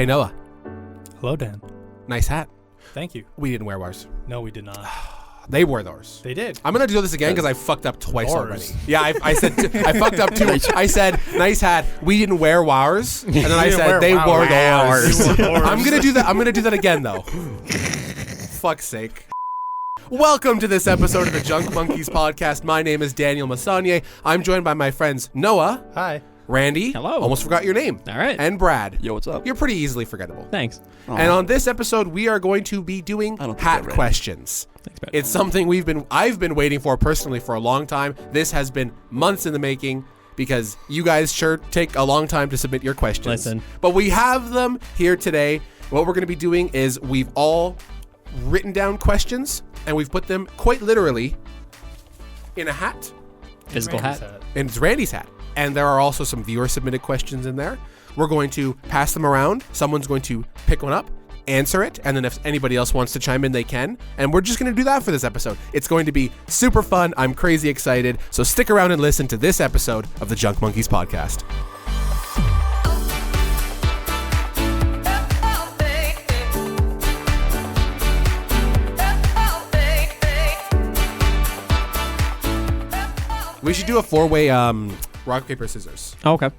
Hey, Noah. Hello, Dan. Nice hat. Thank you. We didn't wear ours. No, we did not. They wore theirs. They did. I'm going to do this again because I fucked up twice Ours. already. Yeah, I said I fucked up too. I said, nice hat. We didn't wear ours. And then I said, they wore theirs. I'm going to do that. I'm going to do that again, though. Fuck's sake. Welcome to this episode of the Junk Monkeys podcast. My name is Daniel Mosionier. I'm joined by my friends Noah. Hi. Randy. Hello. Almost forgot your name. All right. And Brad. Yo, what's up? You're pretty easily forgettable. Thanks. And on this episode, we are going to be doing hat questions. Thanks, Brad. It's something I've been waiting for personally for a long time. This has been months in the making because you guys sure take a long time to submit your questions. Listen. But we have them here today. What we're going to be doing is we've all written down questions and we've put them quite literally in a hat. Physical hat. And it's Randy's hat. And there are also some viewer submitted questions in there. We're going to pass them around. Someone's going to pick one up, answer it, and then if anybody else wants to chime in, they can. And we're just going to do that for this episode. It's going to be super fun. I'm crazy excited. So stick around and listen to this episode of the Junk Monkeys podcast. We should do a four-way rock, paper, scissors. Oh, okay.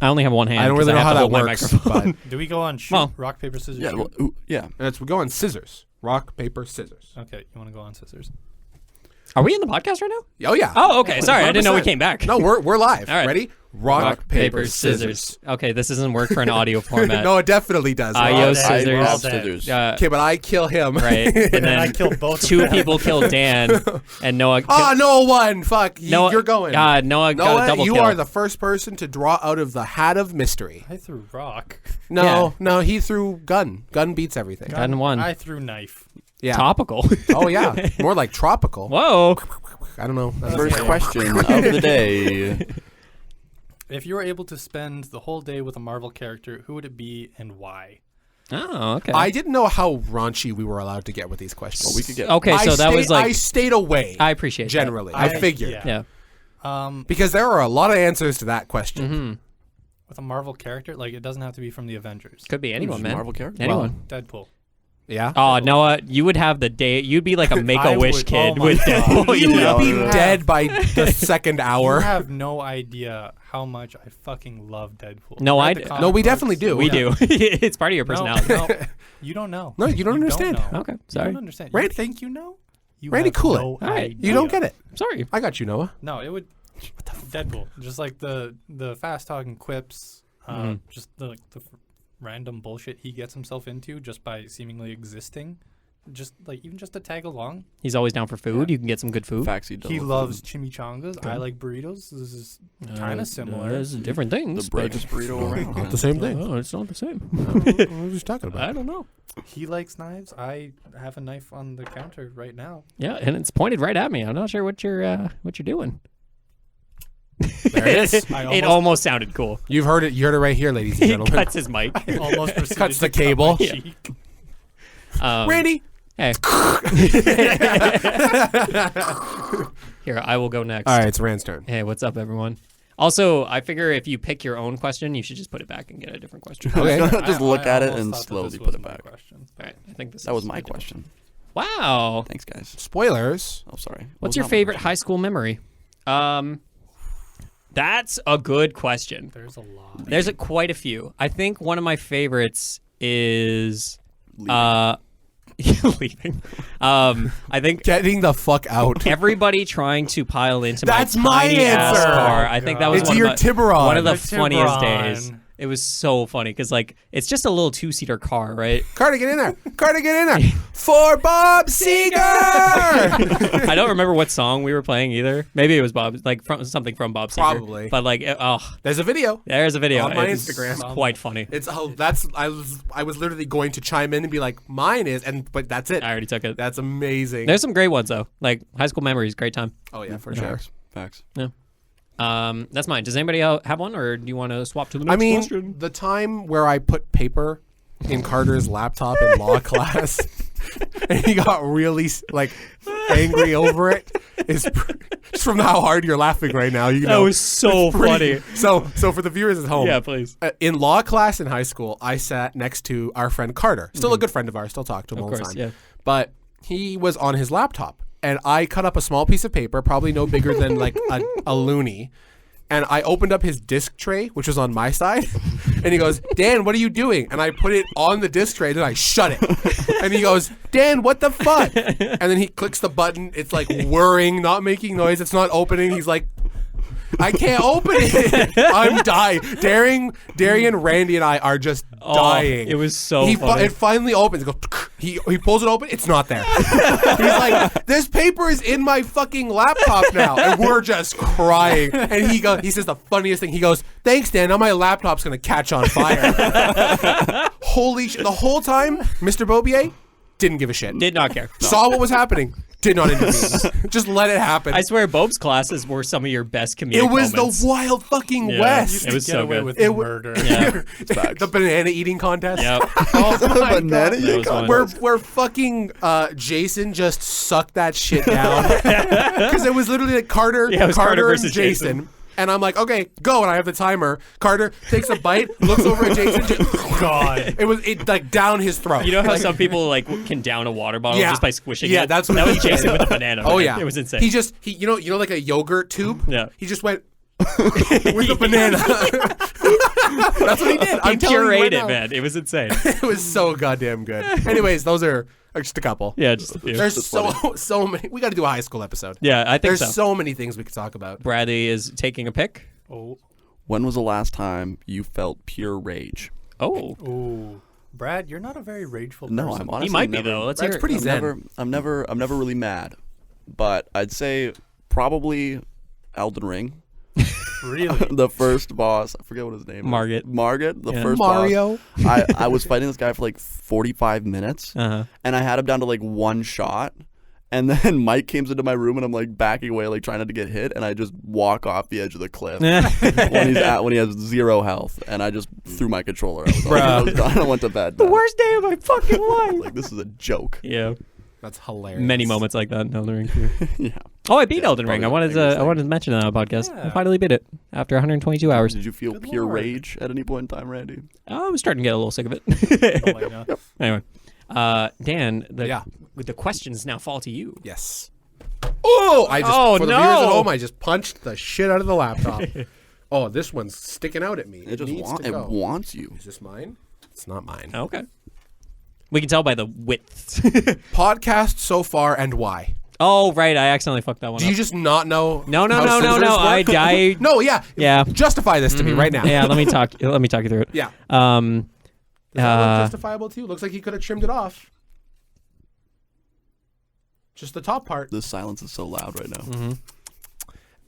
I only have one hand. I don't really know how that works. But Do we go on shoot? Well, rock, paper, scissors? Yeah, shoot? well, yeah. we go on scissors. Rock, paper, scissors. Okay, you want to go on scissors? are we in the podcast right now? Oh, yeah. Oh, okay. Sorry, I didn't know we 100%. came back. No, we're live. All right. Ready? Rock, paper, scissors. Okay, this doesn't work for an audio format. No, it definitely does. Yo, Rob, scissors. Rob, Rob, Dan. scissors. Okay, but I kill him. Right. And And then I killed both two of them. people killed Dan, and Noah. Oh, Noah won. Fuck. Noah, You're going. Noah got a Noah, double you kill. are the first person to draw out of the hat of mystery. I threw rock. No, he threw gun. Gun beats everything. Gun won. I threw knife. Yeah. Topical. Oh, yeah. More like tropical. Whoa. I don't know. First question of the day. If you were able to spend the whole day with a Marvel character, who would it be and why? Oh, okay. I didn't know how raunchy we were allowed to get with these questions. Well, we could get Okay, so that was like I stayed away. I appreciate that. generally. I figured. Yeah. Yeah. Because there are a lot of answers to that question. Mm-hmm. With a Marvel character, like it doesn't have to be from the Avengers. Could be anyone, man. Marvel character. Anyone. Deadpool. Yeah. Oh, Noah, you would have the day. You'd be like a Make-A-Wish would- kid oh my with God. Deadpool. You Yeah. would be Yeah. dead by the second You hour. have no idea how much I fucking love Deadpool. No, Read I the d- comic No, we books. definitely do. We Yeah. do. It's part of your No, personality. no, you don't know. No, you don't understand. know. Okay, You sorry. don't understand. Randy- You think you know? You Randy, have cool it. no All right. You don't get it. Sorry. I got you, Noah. No, it would. Deadpool, just like the fast talking quips, just the random bullshit he gets himself into just by seemingly existing, just like even just to tag along. He's always down for food. You can get some good food. Facts he does. He loves chimichangas. I like burritos. This is kind of similar. There's different things. the breadest burrito around. Not the same thing. Oh, it's not the same. What are you talking I about? don't know. He likes knives. I have a knife on the counter right now. Yeah, and it's pointed right at me. I'm not sure what you're doing. There it is. It almost sounded cool. You've heard it. You heard it right here, ladies and He gentlemen. cuts his mic. Almost proceeded Cuts the to cut my cable. Yeah. cheek. Randy. Hey. Here, I will go next. All right, it's Rand's turn. Hey, what's up, everyone? Also, I figure if you pick your own question, you should just put it back and get a different question. Okay. Just look I at it almost and thought that slowly this put was it my back. question. All right, I think this That was is my good. question. Wow. Thanks, guys. Spoilers. Oh, sorry. What's your favorite high school memory? That's a good question. There's a lot. There's quite a few. I think one of my favorites is leaving. I think Getting the fuck out. everybody trying to pile into That's my my tiny ass answer. car. I think that was It's one your of, Tiburon. one of the The funniest Tiburon. days. It was so funny because like it's just a little 2-seater car, right? Carter, get in there. Carter, get in there. For Bob Seger. I don't remember what song we were playing either. Maybe it was Bob, like something from Bob Seger. Probably. But like, There's a video. there's a video On my It's Instagram. quite funny. It's I was literally going to chime in and be like, mine is, but that's it. I already took it. That's amazing. There's some great ones though. Like high school memories, great time. Oh yeah, for sure. Facts. That's mine. Does anybody else have one, or do you want to swap to the next I mean, question? the time where I put paper in Carter's laptop in law class, and he got really like angry over it. Is just from how hard you're laughing right now. You know, That was so funny. So for the viewers at home, Yeah, please. In law class in high school, I sat next to our friend Carter, still a good friend of ours. Still talk to him all the time. Yeah. But he was on his laptop, and I cut up a small piece of paper, probably no bigger than like a loonie. And I opened up his disc tray, which was on my side. And he goes, Dan, what are you doing? And I put it on the disc tray, and I shut it. And he goes, Dan, what the fuck? And then he clicks the button. It's like whirring, not making noise. It's not opening. He's like, I can't open it. I'm dying. Darian, Randy, and I are just dying. It was so funny. It finally opens. It goes, he pulls it open. It's not there. He's like, this paper is in my fucking laptop now. And we're just crying. And he says the funniest thing. He goes, thanks, Dan. Now my laptop's going to catch on fire. Holy shit. The whole time, Mr. Bobier didn't give a shit. Did not care. Saw what was happening. Did not intervene. Just let it happen. I swear, Bobe's classes were some of your best comedic It was moments. the Wild fucking Yeah. West. It was Get so away good. with It murder. Yeah. The banana eating contest. Yep. Oh my Banana God. eating was fun. Where fucking Jason just sucked that shit down. Because it was literally like Carter, Yeah, it was Carter and versus Jason. And I'm like, okay, go. And I have the timer. Carter takes a bite, looks over at Jason. God. It like down his throat. You know how Like, some people like can down a water bottle Yeah. just by squishing Yeah, it? that's what that he was did. Jason with a banana. Oh man. yeah, It was insane. He you know like a yogurt tube. Yeah. He just went with the banana. That's what he did. He I'm telling you pureed right it, now. man. It was insane. It was so goddamn good. Anyways, those are just a couple. Yeah, just a few. There's so many. We got to do a high school episode. Yeah, I think There's so many things we could talk about. Bradley is taking a pick. Oh. When was the last time you felt pure rage? Oh. Ooh. Brad, you're not a very rageful No, person. I'm honestly He might never, be, though. Let's That's hear it. pretty zen. I'm never really mad, but I'd say probably Elden Ring. Really? The first boss, I forget what his name is. Margit, the Yeah. first Mario. boss. I was fighting this guy for like 45 minutes, Uh-huh. and I had him down to like one shot. And then Mike came into my room, and I'm like backing away, like trying not to get hit, and I just walk off the edge of the cliff when he has 0 health, and I just threw my controller. I was done. I went to bed. The worst day of my fucking life. Like, this is a joke. Yeah. That's hilarious. Many moments like that in Elden Ring. Too. Yeah. Oh, I beat Elden Ring. I probably wanted the biggest to. I thing. wanted to mention that on the podcast. I Yeah. finally beat it after 122 hours. Did you feel Good pure lord. rage at any point in time, Randy? I was starting to get a little sick of it. Oh my God. Anyway, Dan, Yeah. the questions now fall to you. Yes. Oh, for the viewers at no. home, I just punched the shit out of the laptop. Oh, this one's sticking out at me. It just needs to go. wants you. Is this mine? It's not mine. Okay. We can tell by the width. Podcast so far and why? Oh, right. I accidentally fucked that one Do up. you just not know? No. how scissors work? I No, yeah. Yeah. Justify this to me right now. Yeah, let me talk you through it. Yeah. Um, Does that look justifiable to you? Looks like he could have trimmed it off. Just the top part. The silence is so loud right now. Mm-hmm.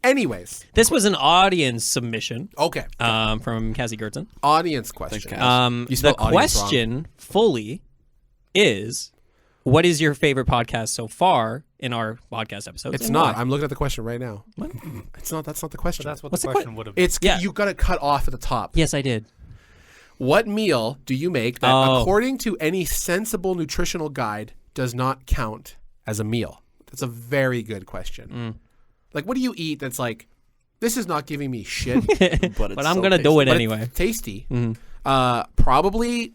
Anyways. this was an audience submission Okay. from Cassie Gertzen. Audience question. Thanks, Cass. You The spelled audience wrong. question fully is, what is your favorite podcast so far in our podcast episodes? It's and not. why? I'm looking at the question right now. What? It's not. That's not the But question. that's what What's the the question would have been. It's Yeah. you got to cut off at the top. Yes, I did. What meal do you make that, Oh. according to any sensible nutritional guide, does not count as a meal? That's a very good question. Like, what do you eat that's like, this is not giving me shit, But, But I'm going to do it but anyway. it's tasty? Probably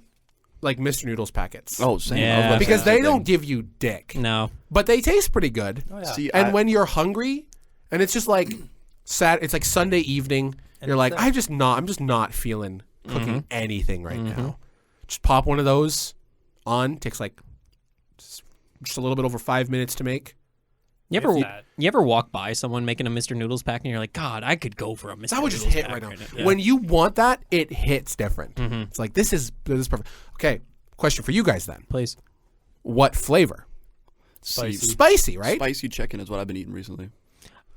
like Mr. Noodles packets. Oh, same. Yeah. I was about to because say they the same don't thing. give you dick, No. but they taste pretty good. Oh, yeah. See, And I- when you're hungry, and it's just like it's like Sunday evening, And you're it's like, there. I'm just not feeling cooking anything right now. Just pop one of those on. Takes like just a little bit over 5 minutes to make. You If that. ever walk by someone making a Mr. Noodles pack and you're like, God, I could go for a Mr. That would just Noodles hit pack right now. now. Yeah. When you want that, it hits different. It's like this is perfect. Okay, question for you guys then. Please. What flavor? Spicy. Spicy, right? Spicy chicken is what I've been eating recently.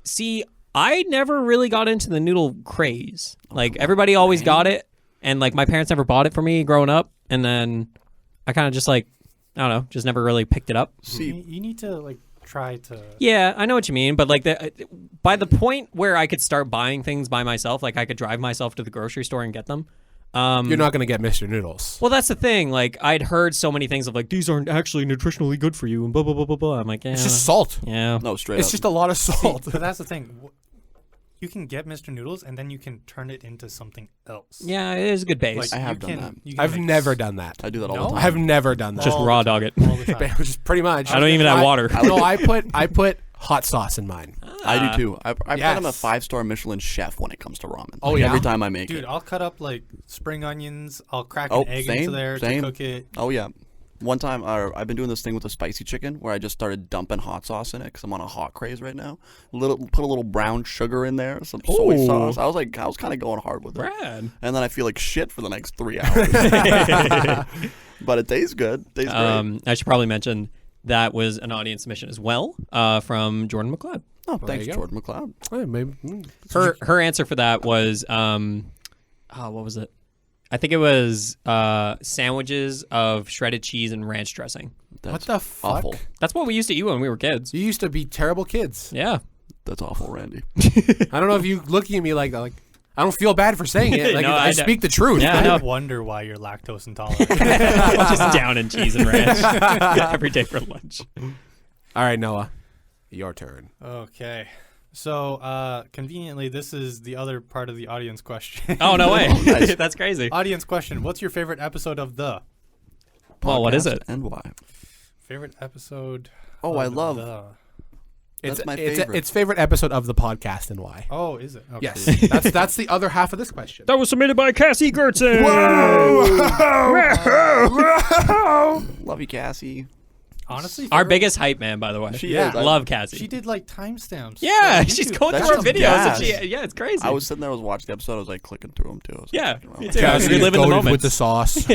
See, I never really got into the noodle craze. Like, everybody always got it, and like my parents never bought it for me growing up, and then I kind of just like, I don't know, just never really picked it up. See, You need to like try to. Yeah, I know what you mean, but like by the point where I could start buying things by myself, like I could drive myself to the grocery store and get them, You're not gonna get Mr. Noodles. Well, that's the thing. Like, I'd heard so many things of like, these aren't actually nutritionally good for you, and blah blah blah blah blah. I'm like, yeah, It's just salt. yeah. No, straight It's up. just a lot of salt. But that's the thing. You can get Mr. Noodles, and then you can turn it into something else. Yeah, it is a good base. Like, I have you done can- that. you can I've make never done that. I do that all No? the time. I've never done that. just all raw the dog it. all the time. Just pretty much. I don't even add water. No, I put hot sauce in mine. I do too. I'm Yes. a 5-star Michelin chef when it comes to ramen. Oh, Like, yeah? every time I make Dude, it. I'll cut up like spring onions. I'll crack Oh, an egg same, into there same. to cook it. Oh yeah. One time, I've been doing this thing with the spicy chicken where I just started dumping hot sauce in it because I'm on a hot craze right now. Put a little brown sugar in there, some soy Ooh. sauce. I was kind of going hard with it. Brad. And then I feel like shit for the next 3 hours. But it tastes good. Tastes great. I should probably mention that was an audience submission as well from Jordan McLeod. Oh, thanks, you go. Jordan McLeod. Hey, maybe. Her answer for that was what was it? I think it was sandwiches of shredded cheese and ranch dressing. What That's the fuck? awful. That's what we used to eat when we were kids. You used to be terrible kids. Yeah. That's awful, Randy. I don't know if you looking at me like I don't feel bad for saying it. Like No, I I speak the truth. Yeah, I I know. wonder why you're lactose intolerant. Just down in cheese and ranch every day for lunch. All right, Noah, your turn. Okay. So, conveniently, this is the other part of the audience question. Oh, no way. Nice. That's crazy. Audience question. What's your favorite episode of the? Well, what is Podcast it? And why? Favorite episode Oh, of I love. the. That's my favorite. It's favorite episode of the podcast and why. Oh, is it? Okay. Yes, that's the other half of this question. That was submitted by Cassie Gertzen. Love you, Cassie. Honestly, Our favorite- biggest hype man, by the way. She Yeah. is. I Love Cassie. She did like timestamps. Yeah, on she's YouTube. going That's through our just videos. gas. And yeah, it's crazy. I was sitting there, I was watching the episode. I was like clicking through them too. I was Yeah, clicking around. me too. I was Cassie's reliving the goated moments. with the sauce.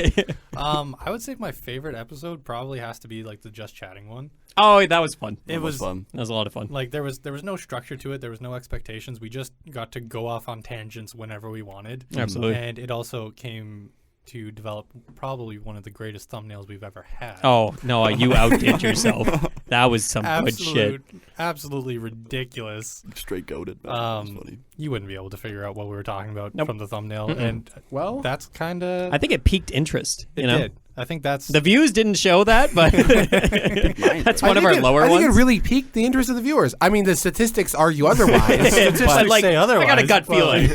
I would say my favorite episode probably has to be like the just chatting one. Oh, that was fun. It was fun. That was a lot of fun. like there was no structure to it. There was no expectations. We just got to go off on tangents whenever we wanted. Absolutely. And it also came to develop probably one of the greatest thumbnails we've ever had. Oh, no, you outdid yourself. That was some good shit. Absolutely ridiculous. Straight goated. It Um, was funny. You wouldn't be able to figure out what we were talking about Nope. from the thumbnail, and Well, that's kind of I think it piqued interest. it You know, did. I think that's the views didn't show that, but that's one of our lower I think ones. it really piqued the interest of the viewers. I mean, the statistics argue otherwise. But, like, say I got a otherwise, gut but- feeling.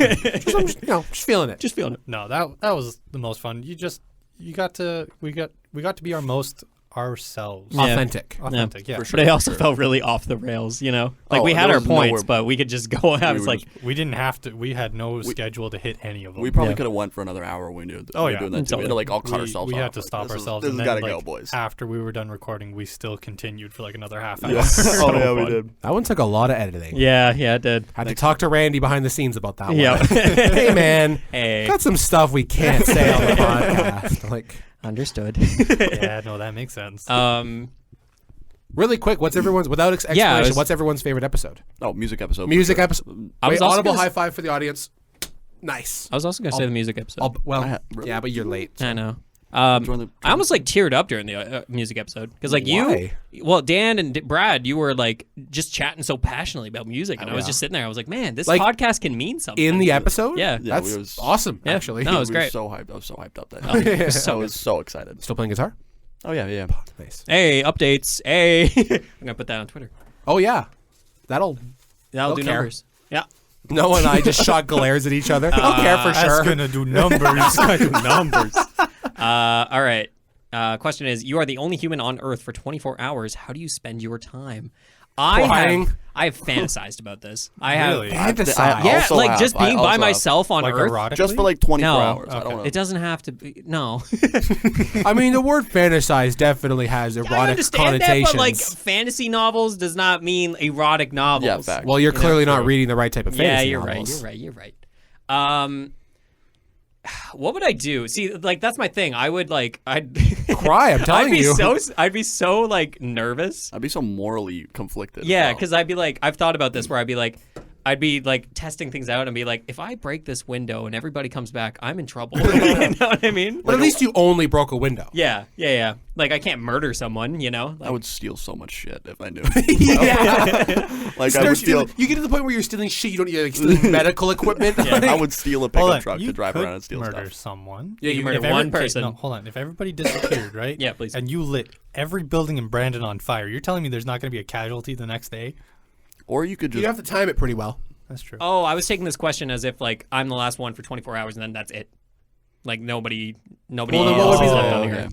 just feeling it. Just feeling it. No, that was the most fun. We got to be our most ourselves. Yeah. Authentic. Authentic, yeah. For sure. But it also felt really off the rails, you know? Like, Oh, we had there our was points, nowhere- but we could just go and have We it's were like, We didn't have to. We had no schedule to hit any of them. We probably Yeah. could have went for another hour when we were Oh, yeah. doing that too. Totally. We had to like all cut we, ourselves we off. had to stop Like, ourselves. This and has then, got to like, go, boys. After we were done recording, we still continued for like another half hour. Yeah. So oh yeah, we fun. did. That one took a lot of editing. yeah, it did. Had to talk to Randy behind the scenes about that one. Yeah. Hey, man. Hey. Got some stuff we can't say on the podcast. Like, Understood. Yeah, no, that makes sense. really quick, what's everyone's, without explanation, Yeah, I was- what's everyone's favorite episode? Oh, music episode. for Music sure. episode. I was Wait, also audible gonna high five for the audience. Nice. I was also going to say the music episode. Really? Yeah, but you're late. I know. Join the- I almost like teared up during the music episode because like Why? Dan and Brad, you were like just chatting so passionately about music, and I was yeah. just sitting there. I was like, man, this Like, podcast can mean something. In the episode? Yeah. Yeah, That's we was- awesome, Yeah. actually. No, it was we were great. so hyped. I was so hyped up that. Oh, day. so I was so excited. Still playing guitar? Oh yeah, yeah. Nice. Hey, updates. Hey, I'm gonna put that on Twitter. Oh, yeah. That'll That'll do care. numbers. Yeah. Noah and I just shot glares at each other. I'll care for That's sure. gonna do numbers. Numbers. All right. Question is: you are the only human on Earth for 24 hours. How do you spend your time? Crying. I have fantasized about this. I have. Really? Fantasize. Yeah, also like have. just I being by also have. myself on Like Earth. erotically? Just for like 24 No. hours. I Okay. don't know. It doesn't have to be. No. I mean, the word fantasize definitely has I erotic understand connotations. that, but like fantasy novels does not mean erotic novels. Yeah, fact. Well, you're clearly not true. reading the right type of fantasy Yeah, you're novels. right. You're right. What would I do? See, like that's my thing. I'd Cry, I'm telling you. I'd be so like nervous. I'd be so morally conflicted. as Yeah, well. because I'd be like, I've thought about this where I'd be like, I'd be like testing things out and be like, if I break this window and everybody comes back, I'm in trouble. You know what I mean? But at least you only broke a window. Yeah. Like I can't murder someone, you know? Like, I would steal so much shit if I knew. Yeah. Like I would steal. You get to the point where you're stealing shit. You don't need like stealing medical equipment. I would steal a pickup truck to drive around and steal murder stuff. someone. Yeah, you If murder one person. No, hold on. If everybody disappeared, right? Yeah, please. And you lit every building in Brandon on fire, you're telling me there's not going to be a casualty the next day? Or you could just. You have to time it pretty well. That's true. Oh, I was taking this question as if like I'm the last one for 24 hours and then that's it. Like nobody Well, then what else would be is the- left on okay. here.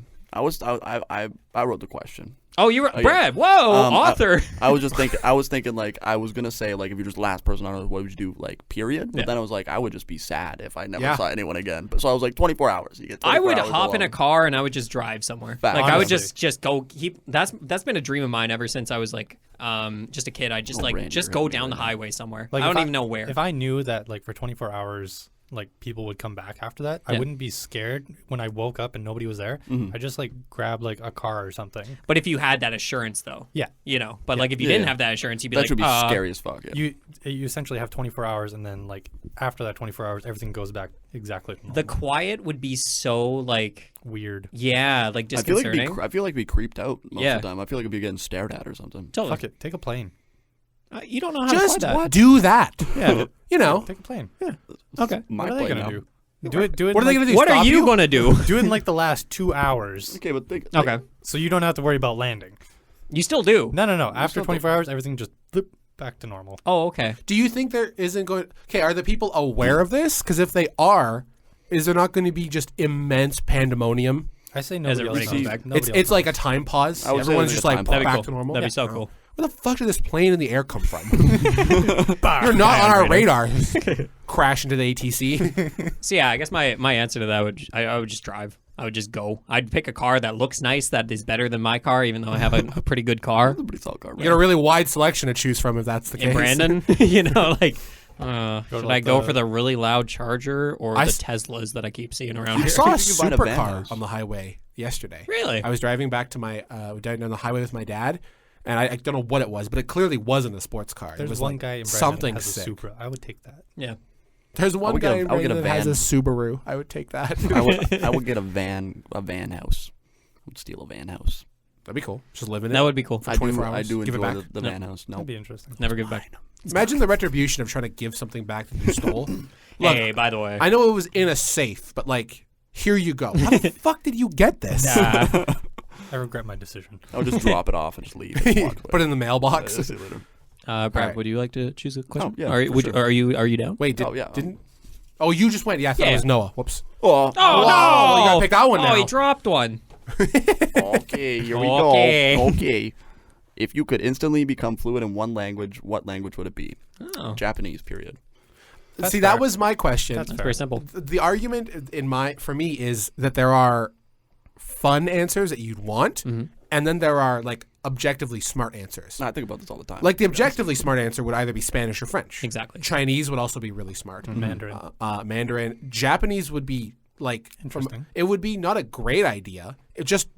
I wrote the question. Oh, you were yeah. Brad. Whoa, author. I was thinking like I was gonna say like if you're just last person on Earth, what would you do? Like period. But Yeah. then I was like I would just be sad if I never Yeah. saw anyone again. But so I was like 24 hours. You get. I 24 would hours hop in a alone. car and I would just drive somewhere. Fact. Like I would Honestly. just go keep. That's been a dream of mine ever since I was like just a kid. I just Oh, like Randy, just you're go having down me the right now. highway somewhere. Like I if don't even know where. If I knew that like for 24 hours like people would come back after that, I Yeah. wouldn't be scared when I woke up and nobody was there. I just like grab like a car or something. But if you had that assurance though, Yeah. you know. But like if you Yeah, didn't yeah. have that assurance, you'd be That like, should be scary as fuck. Yeah. You essentially have 24 hours and then like after that 24 hours everything goes back exactly to normal. The quiet would be so like Weird. like I feel like disconcerting. I feel like be creeped out most Yeah. of the time. I feel like I'd be getting stared at or something. Totally. Fuck it. Take a plane. You don't know how Just to fly that. do that. Yeah. You know. Take a plane. Okay. My What are they plane gonna now. do? Do it. What are they like, gonna do? What are stop you gonna do? Do it in like the last 2 hours, Okay, but think. Okay. so you don't have to worry about landing. You still do. No. After still 24 hours, everything just flip back to normal. Oh, okay. Do you think there isn't going? Okay, are the people aware of this? Because if they are, is there not going to be just immense pandemonium? I say As nobody it else comes knows. back. Nobody It's else like a time pause. I would say Everyone's it's just like a like time That'd be back cool. to normal. That'd be Yeah. so cool. Where the fuck did this plane in the air come from? knows. You're not on our radar. Crash into the ATC. So yeah, I guess my answer to that I would just drive. I would just go. I'd pick a car that looks nice, that is better than my car, even though I have a pretty good car. It's a pretty solid car. You got a really wide selection to choose from if that's the In case. Brandon, you know, like, to should I like go the- for the really loud Charger or I the s- Teslas that I keep seeing around I here? saw a You could buy a van supercar house. on the highway yesterday. Really? I was driving back to my down the highway with my dad, and I don't know what it was, but it clearly wasn't a sports car. There's it was one like guy in Brandon something that has a sick. Supra. I would take that. Yeah. There's one would get guy a- in I would get a Brandon that has a van. Subaru. I would take that. I would get a van house. I would steal a van house. That'd be cool. Just live in it. That would be cool. For I 24 do. I hours. do Give it enjoy back. the No. van house. No, That'd be interesting. Never give back. Imagine the retribution of trying to give something back that you stole. Look, Hey, by the way. I know it was in a safe, but like, here you go. How the fuck did you get this? Nah. I regret my decision. I would just drop it off and just leave. And walk Put it in the mailbox. See you later. Brad, Alright. would you like to choose a question? yeah, Are, for would, sure. are you down? Wait, Oh, yeah. didn't? Oh, you just went. Yeah, I thought Yeah. it was Noah. Whoops. Oh, Oh, Wow, no! you gotta pick that one Oh, now. he dropped one. okay, here we Okay. go. Okay. If you could instantly become fluent in one language, what language would it be? Oh, Japanese, period. That's See, that fair. was my question. That's that's fair. very simple. The argument for me is that there are fun answers that you'd want, and then there are like objectively smart answers. No, I think about this all the time. Like the objectively smart answer would either be Spanish or French. Exactly. Chinese would also be really smart. Mandarin. Mandarin. Japanese would be like Interesting. It would be not a great idea. It just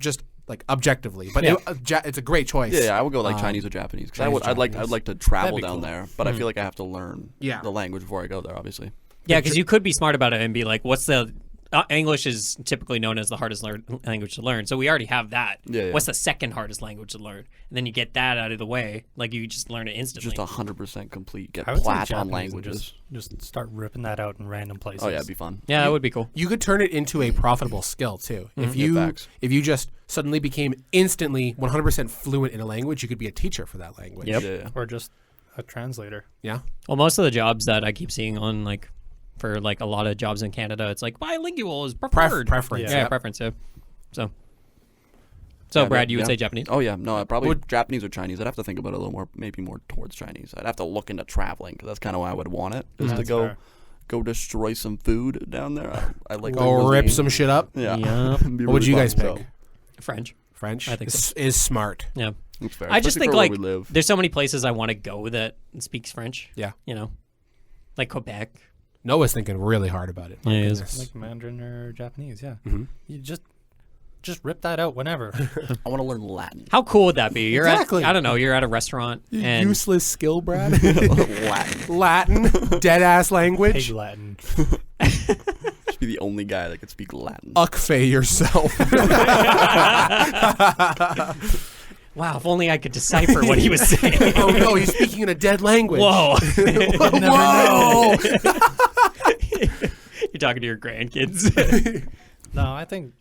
like objectively, but Yeah. it's a great choice. yeah, I would go like Chinese or Japanese. 'Cause Chinese, I'd Japanese. like to travel That'd be down cool. there, but I feel like I have to learn Yeah. the language before I go there. Obviously. Yeah, because you could be smart about it and be like, what's the... English is typically known as the hardest language to learn, so we already have that. Yeah, yeah. What's the second hardest language to learn? And then you get that out of the way. Like, you just learn it instantly. Just 100% complete. Get I would say plat on Japanese and languages. just start ripping that out in random places. Oh yeah, it'd be fun. Yeah, that would be cool. You could turn it into a profitable skill too. If you facts. just suddenly became instantly 100% fluent in a language, you could be a teacher for that language. Yep. Yeah. Or just a translator. Yeah. Well, most of the jobs that I keep seeing on, like, for, like, a lot of jobs in Canada, it's like, bilingual is preferred. Preference. Yeah, Yep. preference, yeah. So, Yeah, Brad, you would yeah. say Japanese? Oh yeah, no, probably Would- Japanese or Chinese. I'd have to think about it a little more, maybe more towards Chinese. I'd have to look into traveling because that's kind of why I would want it, is to That's go fair. go destroy some food down there. I like the Or rip cuisine. some shit up. Yeah. Yeah. Be What would really you guys fun, pick? so French. French I think is smart. Yeah. it's fair, I just especially think, for where like, we live. there's so many places I want to go that speaks French. Yeah. You know? Like Quebec. Noah's thinking really hard about it. My Yeah, he is. goodness. Like Mandarin or Japanese, yeah. Mhm. You just just rip that out whenever. I want to learn Latin. How cool would that be? You're Exactly. I don't know. You're at a restaurant and Useless skill, Brad. Latin. Latin, dead ass language. Pig Latin. Should be the only guy that could speak Latin. Uckfay yourself. wow, if only I could decipher what he was saying. Oh no, he's speaking in a dead language. Whoa. Whoa. You're talking to your grandkids. No, I think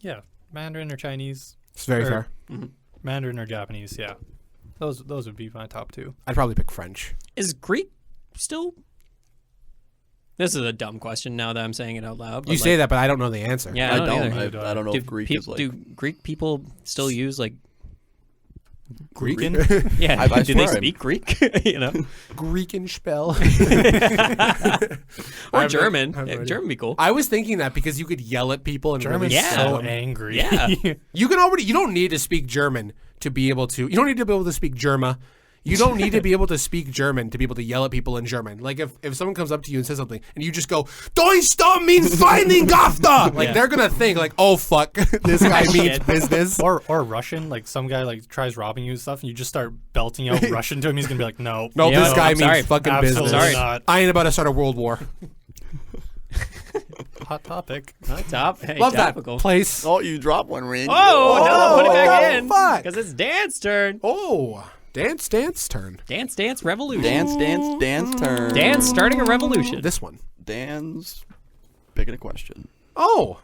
Mandarin or Chinese. It's very Or- fair. Mandarin or Japanese. Yeah, those would be my top 2. I'd probably pick French. Is Greek still? This is a dumb question now that I'm saying it out loud. You say that, but I don't know the answer. Yeah, I I don't. don't. either. I don't know Do, if Greek peop- is like. do Greek people still use like? Greek. Yeah, I do they swear. speak Greek? you know, Greek and spell. or I've German? no idea. German be cool. I was thinking that because you could yell at people and German's really Yeah. sell so them. angry. Yeah. You don't need to speak German to be able to. You don't need to be able to speak German. You don't need to be able to speak German to be able to yell at people in German. Like if someone comes up to you and says something and you just go, Deutsch don't mean finding after. Like they're gonna think like, oh fuck, this guy means Shit. business. Or Russian, like some guy like tries robbing you and stuff, and you just start belting out Russian to him. He's gonna be like, no, No, Yeah, this no, guy I'm means sorry. fucking absolutely business. Sorry. not. I ain't about to start a world war. Hot topic. Top. Hey, Love topical. that place. Oh, you dropped one, Randy. Oh, no, put it back oh, in. fuck. Because it's Dan's turn. Oh, dance turn. Dance revolution. Dance turn. Dan's starting a revolution. This one. Dan's picking a question. Oh,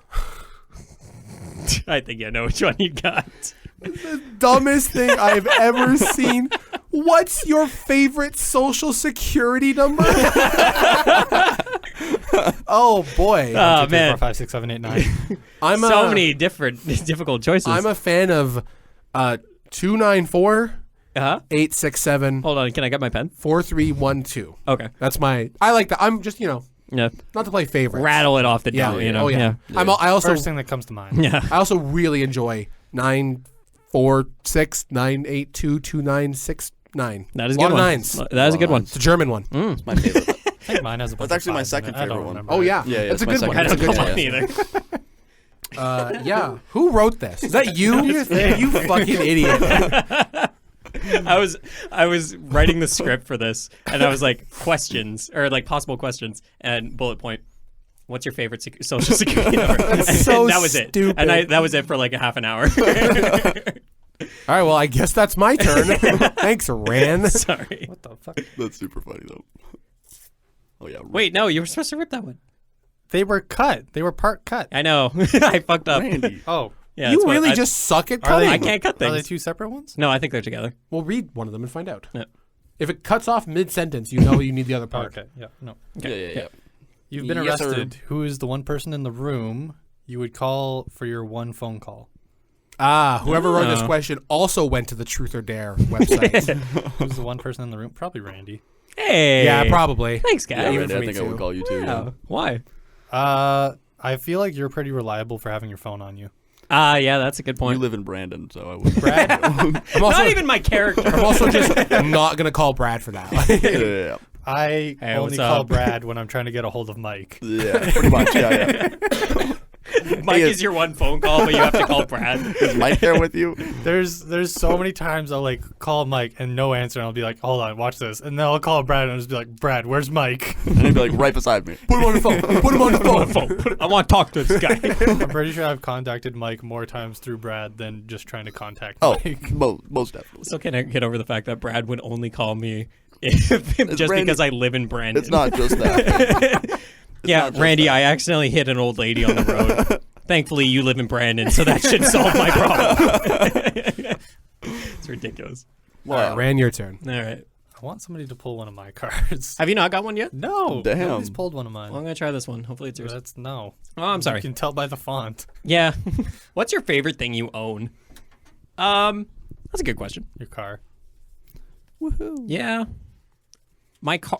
I think I know which one you got. dumbest thing I've ever seen. What's your favorite social security number? Oh boy, Oh, 1, 2, 3, 4, man. 5, 6, 7, 8, 9. I'm So many different, difficult choices. I'm a fan of 294 uh-huh. 867 Hold on. Can I get my pen? 4312. Okay. That's my. I like that. I'm just Yeah. not to play favorites. Rattle it off the Yeah. dome, you know? Oh yeah. I also First thing that comes to mind. Yeah. I also really enjoy 946 982 2969. That is a Lot good of one. nines. That is a good one. It's a German one. It's my favorite. I think mine has a bunch That's actually of my fives in second it. I don't favorite one. remember Oh it. yeah. Yeah, That's a it's good my one. I That's a don't good know one. mine either. Yeah. Who wrote this? Is that you? You fucking idiot. I was writing the script for this, and I was like, questions, or like possible questions, and bullet point. What's your favorite social security number? And so that was it. stupid. And that was it for like a half an hour. All right, well, I guess that's my turn. Thanks, Ran. Sorry. What the fuck? That's super funny though. Oh yeah. Wait, no, you were supposed to rip that one. They were cut. They were part cut. I know. I fucked up. Randy. Oh. Yeah, You that's what really I- just suck at Are cutting. they- I can't cut Are they things. two separate ones? No, I think they're together. We'll read one of them and find out. Yeah. If it cuts off mid-sentence, you know you need the other Oh, part. okay. Yeah. No. Yeah. You've been Yes, sir. arrested. Who is the one person in the room you would call for your one phone call? Ah, whoever wrote this Oh. question also went to the Truth or Dare website. Who's the one person in the room? Probably Randy. Hey. Yeah, probably. Thanks, Yeah, guys. even Randy, for I me think I too. would call you too. Yeah. Why? I feel like you're pretty reliable for having your phone on you. Yeah, that's a good You point. live in Brandon, so I would. Brad? I'm also, Not even my character. I'm also just not going to call Brad for that. yeah. I Hey, only what's call up? Brad when I'm trying to get a hold of Mike. Yeah, pretty much. Yeah. Mike is your one phone call, but you have to call Brad. Is Mike there with you? There's so many times I'll like call Mike and no answer, and I'll be like, hold on, watch this, and then I'll call Brad and I'll just be like, Brad, where's Mike? And he'd be like right beside me. Put him on the phone. Put him on the phone. I want to talk to this guy. I'm pretty sure I've contacted Mike more times through Brad than just trying to contact Oh, Mike. most definitely. Still can't get over the fact that Brad would only call me if, just Randy- because I live in Brandon. It's not just that. Yeah, not just Randy, that. I accidentally hit an old lady on the road. Thankfully, you live in Brandon, so that should solve my problem. It's ridiculous. All right, Ran, your turn. All right. I want somebody to pull one of my cards. Have you not got one yet? No, Damn. nobody's pulled one of mine. Well, I'm going to try this one. Hopefully it's yours. That's no. Oh, I'm sorry. You can tell by the font. Yeah. What's your favorite thing you own? That's a good question. Your car. Yeah. My car.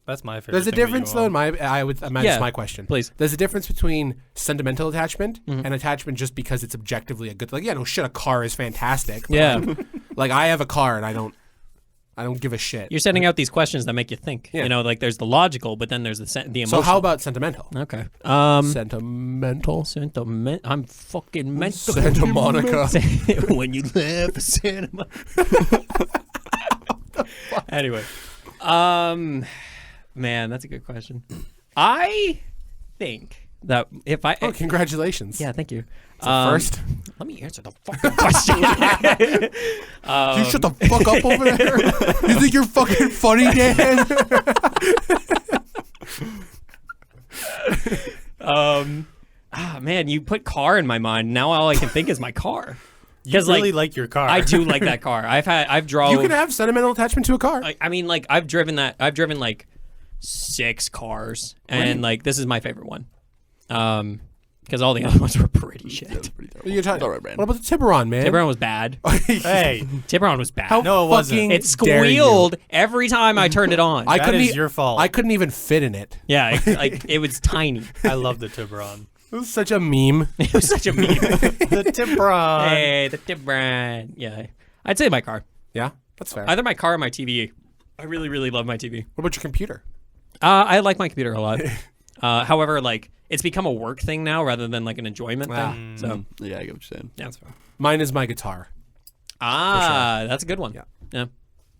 That's my favorite. There's a thing that you difference, though, own. in my. I would imagine Yeah, it's my question. please. There's a difference between sentimental attachment Mm-hmm. and attachment just because it's objectively a good. Like, yeah, no shit, a car is fantastic. But Yeah. like, I have a car and I don't I don't give a shit. You're sending out these questions that make you think. Yeah. You know, like there's the logical, but then there's the emotional. So how about sentimental? Okay. Sentimental. I'm fucking mental. Santa Monica. When you laugh, Santa Monica. Anyway, man, that's a good question. I think that if I Oh, congratulations. yeah, thank you. First. Let me answer the fucking question. You shut the fuck up over there. You think you're fucking funny, Dan? Man, you put car in my mind. Now all I can think is my car. You really like your car. I do like that car. I've drove. You can have sentimental attachment to a car. I mean, like I've driven like 6 cars, and like this is my favorite one. Because all the other ones were pretty shit. Yeah, it was pretty terrible. You're talking, It's all right, Brandon. what about the Tiburon, man? Tiburon was bad. Hey, Tiburon was bad. How No, it wasn't. fucking It dare you. squealed every time I turned it on. I That couldn't is your fault. I couldn't even fit in it. Yeah, it was tiny. I love the Tiburon. It was such a meme. It was such a meme. The Tiburon. Hey, the Tiburon. Yeah, I'd say my car. Yeah, that's fair. Either my car or my TV. I really, really love my TV. What about your computer? I like my computer a lot. However, like it's become a work thing now rather than like an enjoyment thing. So Yeah, I get what you're saying. yeah, that's fine. Mine is my guitar. That's a good one. Yeah.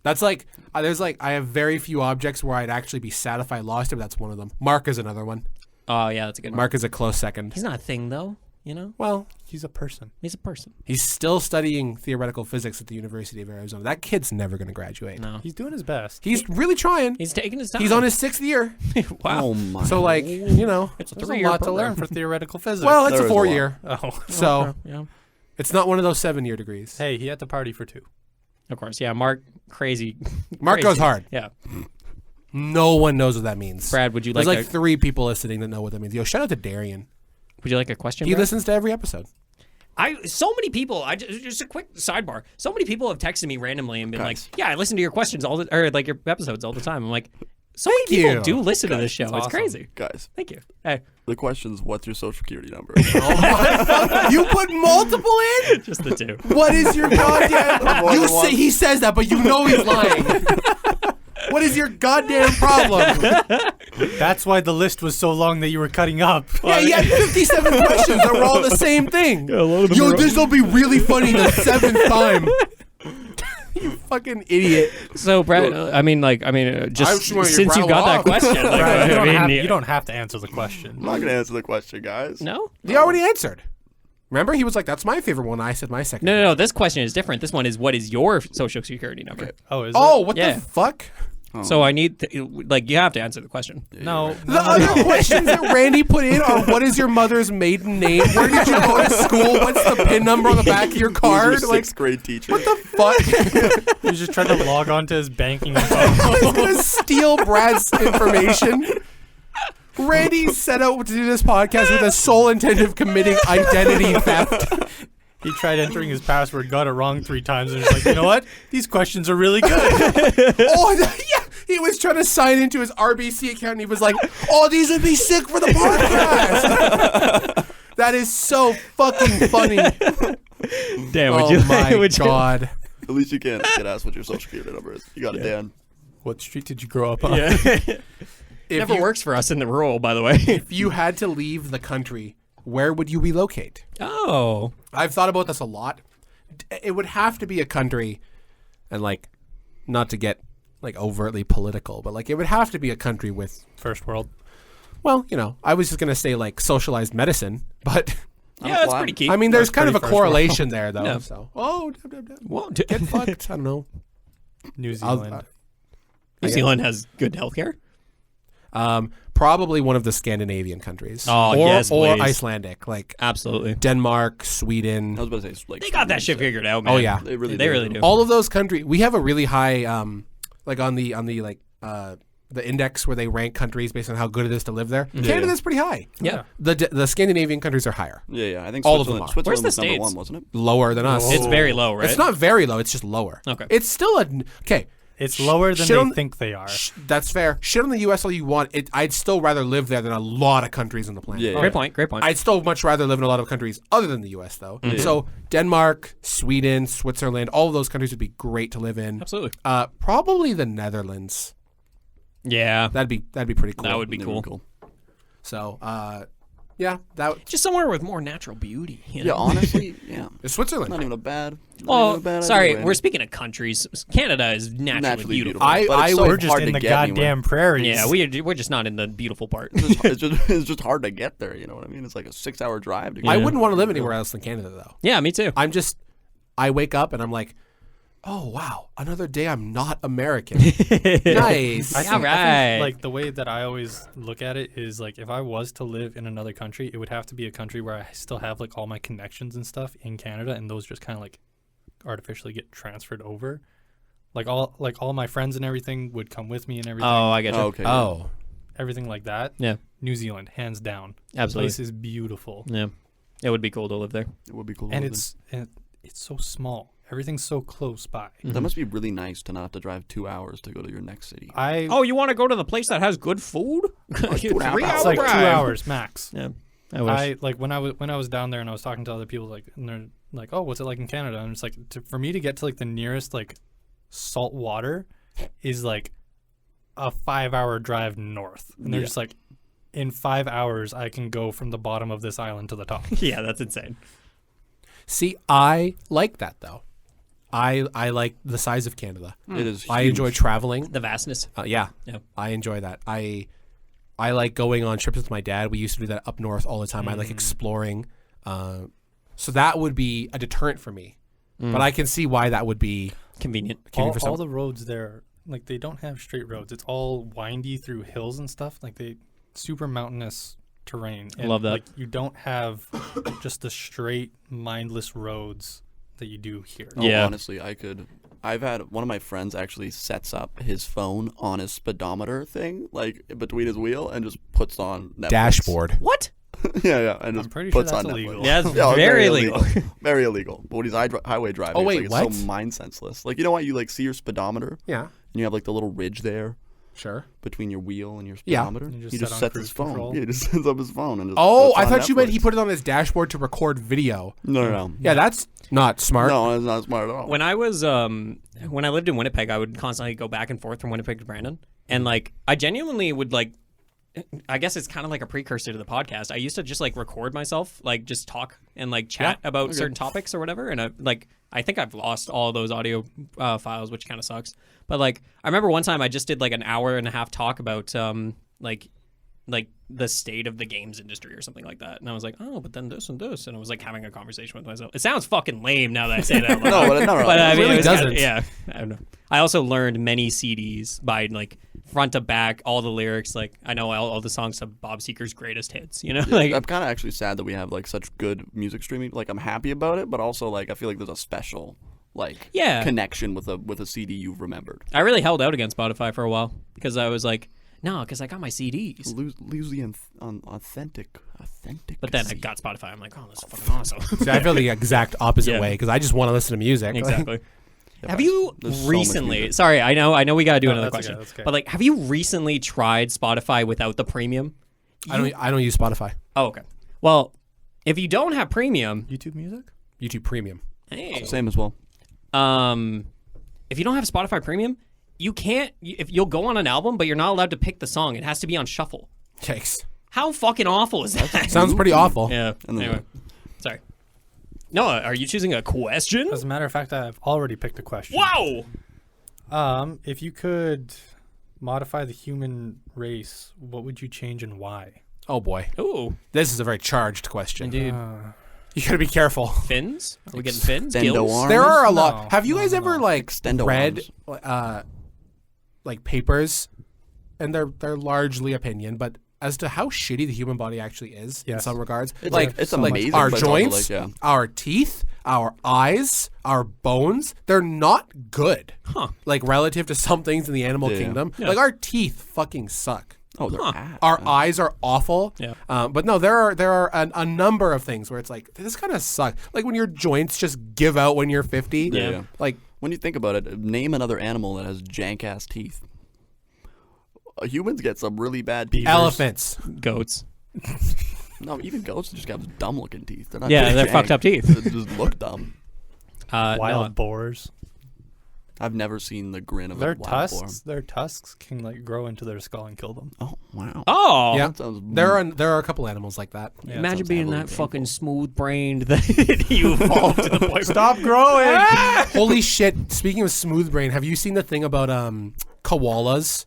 That's like there's like I have very few objects where I'd actually be sad if I lost it, but that's one of them. Mark is another one. Oh yeah, that's a good one. Mark is a close second. He's not a thing though. You know, Well, He's a person. he's a person. he's still studying theoretical physics at the University of Arizona. That kid's never going to graduate. No, He's doing his best. He's really trying. he's taking his time. He's on his 6th year. wow. Oh my. So like, you know, It's a There's a 3-year lot to program. learn for theoretical physics. well, it's There a is a 4-year. oh. So Yeah. it's not one of those 7-year degrees. Hey, he had to party for 2. Of course, yeah. Mark, crazy. Mark crazy. goes hard. Yeah. No one knows what that means. Brad, would you There's like? like 3 people listening that know what that means. Yo, shout out to Darian. Would you like a question? He Brad? listens to every episode. So many people. Just a quick sidebar. So many people have texted me randomly and been Guys. like, "Yeah, I listen to your questions or like your episodes all the time." I'm like, so many Thank people you. do listen to this show. It's It's awesome. crazy. Guys, Thank you. Hey, the question's what's your social security number? You put multiple in? just the 2. What is your goddamn... More You than say one. he says that, but you know he's lying. What is your goddamn problem? That's why the list was so long that you were cutting up. Yeah, he had 57 questions that were all the same thing. Yo, this will be really funny the 7th time. You fucking idiot. So, Brad, just just want you to since you rattle got that off. question, like, Right, I mean, you don't have to answer the question. I'm not gonna answer the question, guys. No, He already answered. Remember, he was like, "That's my favorite one." I said my second. no. This question is different. This one is, what is your social security number? Oh, is Oh, it? what Yeah. the fuck? So I need, you have to answer the question. No. The other questions that Randy put in are: what is your mother's maiden name? Where did you go to school? What's the PIN number on the back of your Who's card? your Like, 6th grade teacher? what the fuck? He was just trying to log on to his banking info. He's gonna steal Brad's information. Randy set out to do this podcast with the sole intent of committing identity theft. He tried entering his password, got it wrong 3 times, and was like, you know what? These questions are really good. Oh, yeah. He was trying to sign into his RBC account, and he was like, "Oh, these would be sick for the podcast." That is so fucking funny. Damn, Oh my god. At least you can't get asked what your social security number is. You got it, Dan. What street did you grow up on? Yeah. If Never you, works for us in the rural, by the way. if you had to leave the country, where would you relocate? Oh. I've thought about this a lot. It would have to be a country, and like, not to get like overtly political, but like it would have to be a country with, First world. well, you know, I was just gonna say like socialized medicine, but Yeah, that's pretty key. I mean, there's kind of a pretty first world. correlation there though. Yeah. So, Well, get fucked. I don't know. New Zealand. New Zealand has good healthcare. Probably one of the Scandinavian countries. Oh, or, yes, or please. Icelandic, like Absolutely. Denmark, Sweden. I was about to say, like, They got that shit figured out, man. Oh yeah, They really do. all of those countries. We have a really high, like on the like the index where they rank countries based on how good it is to live there. Canada's pretty high. Yeah. The Scandinavian countries are higher, Yeah. I think All of them Switzerland, are. Switzerland Where's the was number States? 1, wasn't it? lower than us. Whoa. It's very low, right? It's not very low. It's just lower. Okay. It's still okay. It's lower than they think they are. That's fair. Shit on the U.S. all you want. I'd still rather live there than a lot of countries on the planet. Yeah. Great point. I'd still much rather live in a lot of countries other than the U.S. though. Mm-hmm. So Denmark, Sweden, Switzerland, all of those countries would be great to live in. Absolutely. Probably the Netherlands. Yeah. That'd be pretty cool. That would be cool. So, yeah, that just somewhere with more natural beauty. You know? Yeah, honestly, yeah. Switzerland. Not even a bad. Sorry, idea, we're speaking of countries. Canada is naturally beautiful. We're just in the goddamn prairies. Yeah, we're just not in the beautiful part. It's just hard to get there. You know what I mean? It's like a 6-hour drive. To get I wouldn't want to live anywhere else than Canada, though. Yeah, me too. I wake up and I'm like, oh wow, another day I'm not American. Nice. I think, like the way that I always look at it is like if I was to live in another country, it would have to be a country where I still have like all my connections and stuff in Canada, and those just kind of like artificially get transferred over. Like all my friends and everything would come with me and everything. Oh, I get you. Okay. Oh, everything like that. Yeah. New Zealand, hands down. Absolutely. The place is beautiful. Yeah. It would be cool to live there. It would be cool. And it's so small. Everything's so close by. That must be really nice to not have to drive 2 hours to go to your next city. You want to go to the place that has good food? 3 hours. It's like 2 hours max. Yeah. I wish. When I was down there and I was talking to other people, like, and they're like, "Oh, what's it like in Canada?" And it's like, for me to get to like the nearest like salt water is like a 5-hour drive north, and they're just like, in 5 hours I can go from the bottom of this island to the top. Yeah, that's insane. See, I like that though. I like the size of Canada. It is. I huge. enjoy traveling. The vastness. Yeah, I enjoy that. I like going on trips with my dad. We used to do that up north all the time. I like exploring. So that would be a deterrent for me. But I can see why that would be convenient. All the roads there, like they don't have straight roads. It's all windy through hills and stuff. Like super mountainous terrain. And love that. Like you don't have just the straight mindless roads that you do here. Oh, Yeah. Honestly, I've had one of my friends actually sets up his phone on his speedometer thing, like between his wheel, and just puts on Netflix. dashboard. What? yeah, and just I'm pretty sure puts that's on illegal. Netflix. Yeah, it's Yeah, very illegal. Very illegal. But when he's highway driving, Oh, wait, it's like, what? it's so mind senseless. Like, you know what? You like see your speedometer, Yeah, and you have like the little ridge there sure. between your wheel and your Yeah. speedometer. You just He set just on sets cruise his phone. control. Yeah, he just sets up his phone and just. Oh, puts I on thought you meant he Netflix. put it on his dashboard to record video. No. Yeah, that's not smart. No, that's not smart at all. When I was when I lived in Winnipeg, I would constantly go back and forth from Winnipeg to Brandon, and like I genuinely would like. I guess it's kind of like a precursor to the podcast. I used to just like record myself, like just talk and like chat about certain topics or whatever. And I think I've lost all those audio files, which kind of sucks. But like I remember one time I just did like an hour and a half talk about like the state of the games industry or something like that. And I was like, oh, but then this and this, and I was like having a conversation with myself. It sounds fucking lame now that I say that. Out loud. No, But I It mean, really it was kinda- doesn't. yeah, I don't know. I also learned many CDs by like front to back, all the lyrics. Like I know all the songs of Bob Seger's greatest hits. You know, like I'm kind of actually sad that we have like such good music streaming. Like I'm happy about it, but also like I feel like there's a special connection with a CD you've remembered. I really held out against Spotify for a while because I was like, no, because I got my CDs. Lose the authentic. But then I got Spotify. I'm like, oh, this is fucking awesome. See, I feel the exact opposite Yeah. way because I just want to listen to music. Exactly. Yeah, Have you there's so much recently? music. Sorry, I know we got to do another that's question. okay, that's okay. But like, have you recently tried Spotify without the premium? I don't use Spotify. Oh, okay. Well, if you don't have premium, YouTube Music? YouTube Premium. hey, Same as well. if you don't have Spotify Premium, you can't. If you'll go on an album, but you're not allowed to pick the song. It has to be on shuffle. Yikes. How fucking awful is that? Sounds pretty awful. Yeah. And then- Anyway, sorry. Noah, are you choosing a question? As a matter of fact, I've already picked a question. Wow. If you could modify the human race, what would you change and why? Oh boy, Ooh, this is a very charged question. dude. You gotta be careful. Fins? Are we getting fins? Extendo Gills? arms? There are a No, lot. Have you guys no, ever no. like Extendo read arms. like papers, and they're largely opinion, but as to how shitty the human body actually is in Yes. some regards, It's like it's like amazing. our but it's also, joints, like, yeah. our teeth, our eyes, our bones, they're not good. Huh. Like relative to some things in the animal Yeah. kingdom, Yeah. like our teeth fucking suck. Oh, they're Huh. ass, Our man. eyes are awful. Yeah. But no, there are a number of things where it's like this kind of sucks. Like when your joints just give out when you're 50. Yeah. Like When you think about it, name another animal that has jank-ass teeth. Humans get some really bad teeth. Elephants. Goats. No, even goats just got dumb-looking teeth. They're not They're jank. fucked up teeth. They just look dumb. Wild boars. I've never seen the grin of Their a wild boar. tusks can like grow into their skull and kill them. Oh, wow. Oh. Yeah. That sounds There are a couple animals like that. Yeah, Imagine sounds being heavily that painful. fucking smooth-brained that you evolved to the point. Stop growing. Holy shit! Speaking of smooth brain, have you seen the thing about koalas?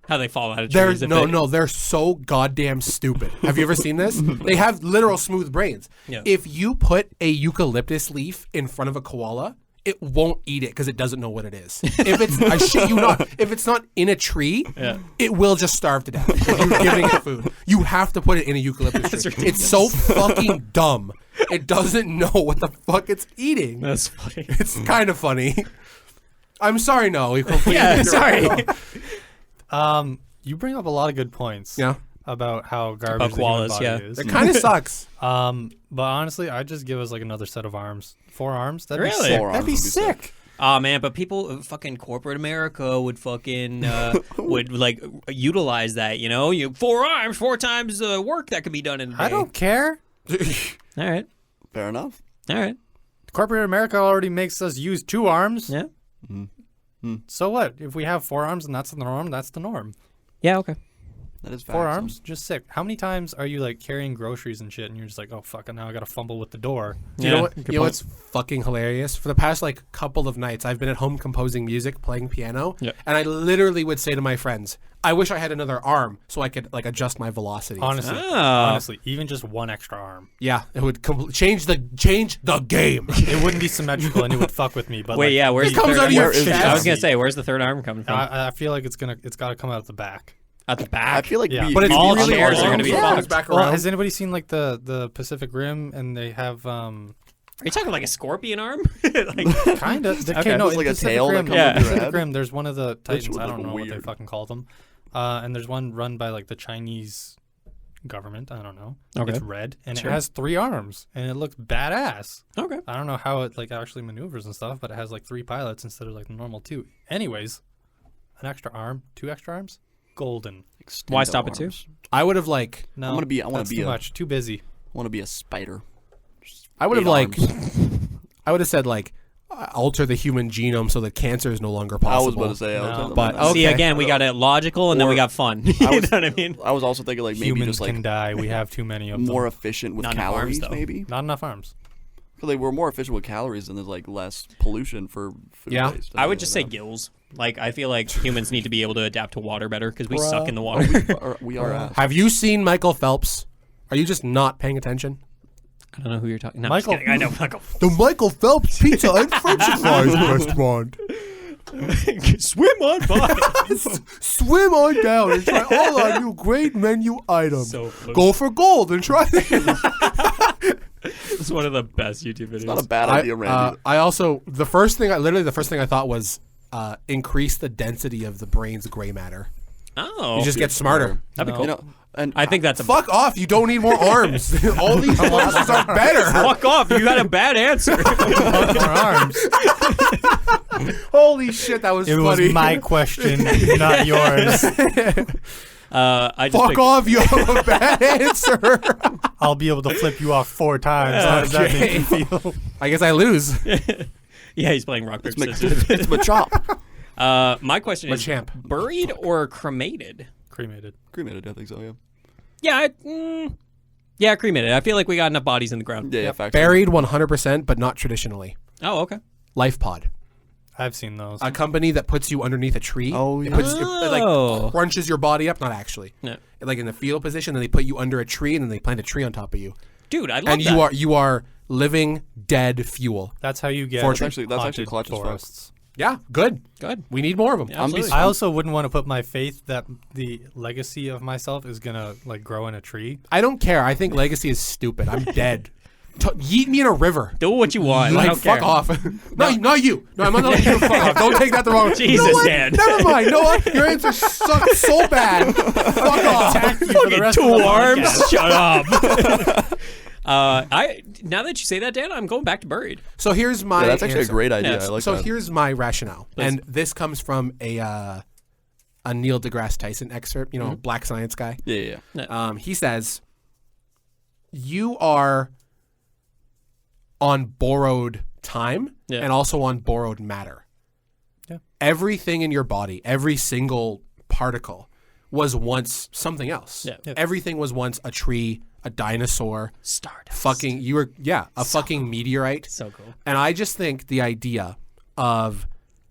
How they fall out of They're trees. if no, they- no, they're so goddamn stupid. Have you ever seen this? They have literal smooth brains. Yeah. If you put a eucalyptus leaf in front of a koala, it won't eat it because it doesn't know what it is. If it's, I shit you not, if it's not in a tree, it will just starve to death if you're giving it food. You have to put it in a eucalyptus tree. It's so fucking dumb. It doesn't know what the fuck it's eating. That's funny. It's kind of funny. I'm sorry, no. Yeah, sorry. You bring up a lot of good points. Yeah. About how garbage About the human koalas, body yeah. is. It kind of sucks. But honestly, I'd just give us like another set of arms. 4 arms. That'd Really? be sick. Four That'd be arms would be sick. sick. Oh man, but people, fucking corporate America would fucking would like utilize that. You know, 4 arms, 4 times work that could be done in a day. I don't care. All right, Fair enough. all right. Corporate America already makes us use 2 arms. Yeah, So what? If we have 4 arms and that's the norm, that's the norm. yeah. Okay. That is 4 arms, just sick. How many times are you like carrying groceries and shit, and you're just like, oh fuck, and now I gotta fumble with the door? You know what? You know what's fucking hilarious? For the past like couple of nights, I've been at home composing music, playing piano, and I literally would say to my friends, "I wish I had another arm so I could like adjust my velocity." Honestly, even just 1 extra arm, Yeah, it would change the game. it wouldn't be symmetrical and it would fuck with me. But Wait, like, yeah. Where's It the comes third out of your arm? chest. I was gonna say, where's the third arm coming from? I feel like it's got to come out the back. At the I back. feel like Yeah. we, But it's all really chairs are long. gonna be Yeah, fucked. back Well, around. has anybody seen like the Pacific Rim and they have Are you talking like a scorpion arm? like, kind of Okay. no, It's in like a Pacific tail that Rim, comes Yeah. in with your Pacific head. Rim, there's one of the Titans. would I look don't know what they weird. fucking call them. And there's one run by like the Chinese government. I don't know. Okay. It's red and Sure. it has 3 arms and it looks badass. okay. I don't know how it like actually maneuvers and stuff, but it has like 3 pilots instead of like the normal 2. Anyways, an extra arm, 2 extra arms, golden. Why stop at 2? I would have like, No, I wanna be that's too much. Too busy. I want to be a spider. I would have 8 like, arms. I would have said like, alter the human genome so that cancer is no longer I was possible. about to say. No. But, I See, Okay. again, we got it logical, and then we got fun. You know what I mean? was also thinking like maybe Humans just like can die. We have too many of them. more efficient with Not enough arms, calories, though. maybe. Not enough arms. Because like, we're more efficient with calories, and there's like less pollution for food Yeah. waste. I would just say gills. Like, I feel like humans need to be able to adapt to water better because we suck in the water. we are ass. Have you seen Michael Phelps? Are you just not paying attention? I don't know who you're talking. No, Michael- I'm just kidding. I know Michael. The Michael Phelps Pizza and French Fries restaurant. Swim on by. Swim on down and try all our new great menu items. So funny. Go for gold and try. It's one of the best YouTube videos. Not a bad idea, Randy. I also the first thing I thought was increase the density of the brain's gray matter. Oh, You just get smarter. that'd be No. cool. You know, and I think that's a Fuck off! You don't need more arms. All these arms are better. fuck off. You got a bad answer. More arms. Holy shit, that was It funny. was my question, not yours. I just Fuck picked- off! You have a bad answer. I'll be able to flip you off 4 times. How does that make you feel? I guess I lose. Yeah, he's playing rock paper it's scissors. it's Machop. My question is: Machamp. buried or cremated? Cremated. Cremated, I think so. Yeah. Yeah, yeah, cremated. I feel like we got enough bodies in the ground. Yeah. Facts. Buried 100%, but not traditionally. Oh, okay. Life Pod, I've seen those. a company that puts you underneath a tree. Oh, It yeah. puts it Oh. like crunches your body up. Not actually. No. Like in the fetal position, then they put you under a tree, and then they plant a tree on top of you, Dude, I love and that. you are living dead fuel. That's how you get Fortune. That's actually haunted clutch as fuck. forests. Yeah, good. Good. We need more of them. Yeah, absolutely. I also wouldn't want to put my faith that the legacy of myself is gonna like grow in a tree. I don't care. I think legacy is stupid. I'm dead. Yeet me in a river. Do what you want. I Like, don't fuck care. off. Not you. No, I'm not letting you fuck off. Don't take that the wrong way. Jesus, you know what? Dan. Never mind. You know what? Your answer sucked so bad. Fuck off. For the Fucking rest of 2 the arms. podcast. Shut up. I now that you say that, Dan, I'm going back to buried. So here's my. Yeah, that's actually answer. a great idea. Yes. I like So that. here's my rationale, Please. and this comes from a Neil deGrasse Tyson excerpt. You know, black science guy. Yeah. He says, "You are on borrowed time and also on borrowed matter. Yeah. Everything in your body, every single particle, was once something else. Yeah. Yeah. Everything was once a tree, a dinosaur, Stardust. fucking meteorite. So cool. And I just think the idea of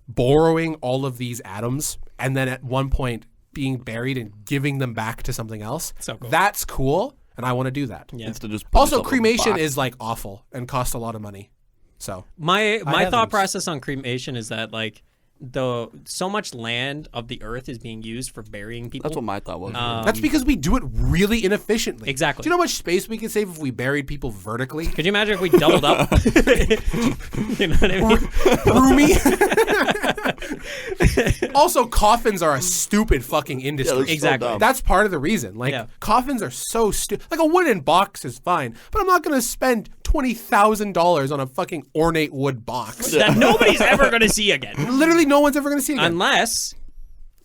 borrowing all of these atoms and then at one point being buried and giving them back to something else, So cool. that's cool, and I want to do that. Yeah. Instead of just put Also, yourself in a cremation box. is like awful and costs a lot of money. So My thought haven't. process on cremation is that like so much land of the earth is being used for burying people. That's what my thought was. that's because we do it really inefficiently. Exactly. Do you know how much space we could save if we buried people vertically? Could you imagine if we doubled up? You know what I mean? Roomy. Also, coffins are a stupid fucking industry. they're so Exactly. dumb. That's part of the reason. Like, Yeah. coffins are so stupid. Like, a wooden box is fine, but I'm not going to spend $20,000 on a fucking ornate wood box. That nobody's ever going to see again. Literally, no one's ever going to see it again. Unless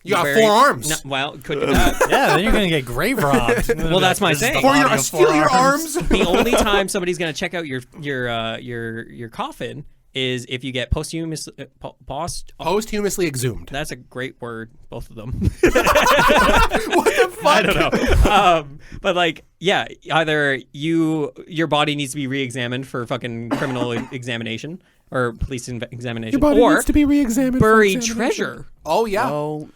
You got bury- 4 arms. No, well, could do that. Yeah, then you're gonna get grave robbed. Well, that's my This is the thing. Or body you're of steal 4 your arms. The only time somebody's going to check out your coffin is if you get posthumously Posthumously exhumed. That's a great word, both of them. What the fuck? I don't know. But like, yeah, either your body needs to be re-examined for fucking criminal examination or police examination, Your body or needs to be re-examined. for buried examination. treasure. Oh, yeah. Oh,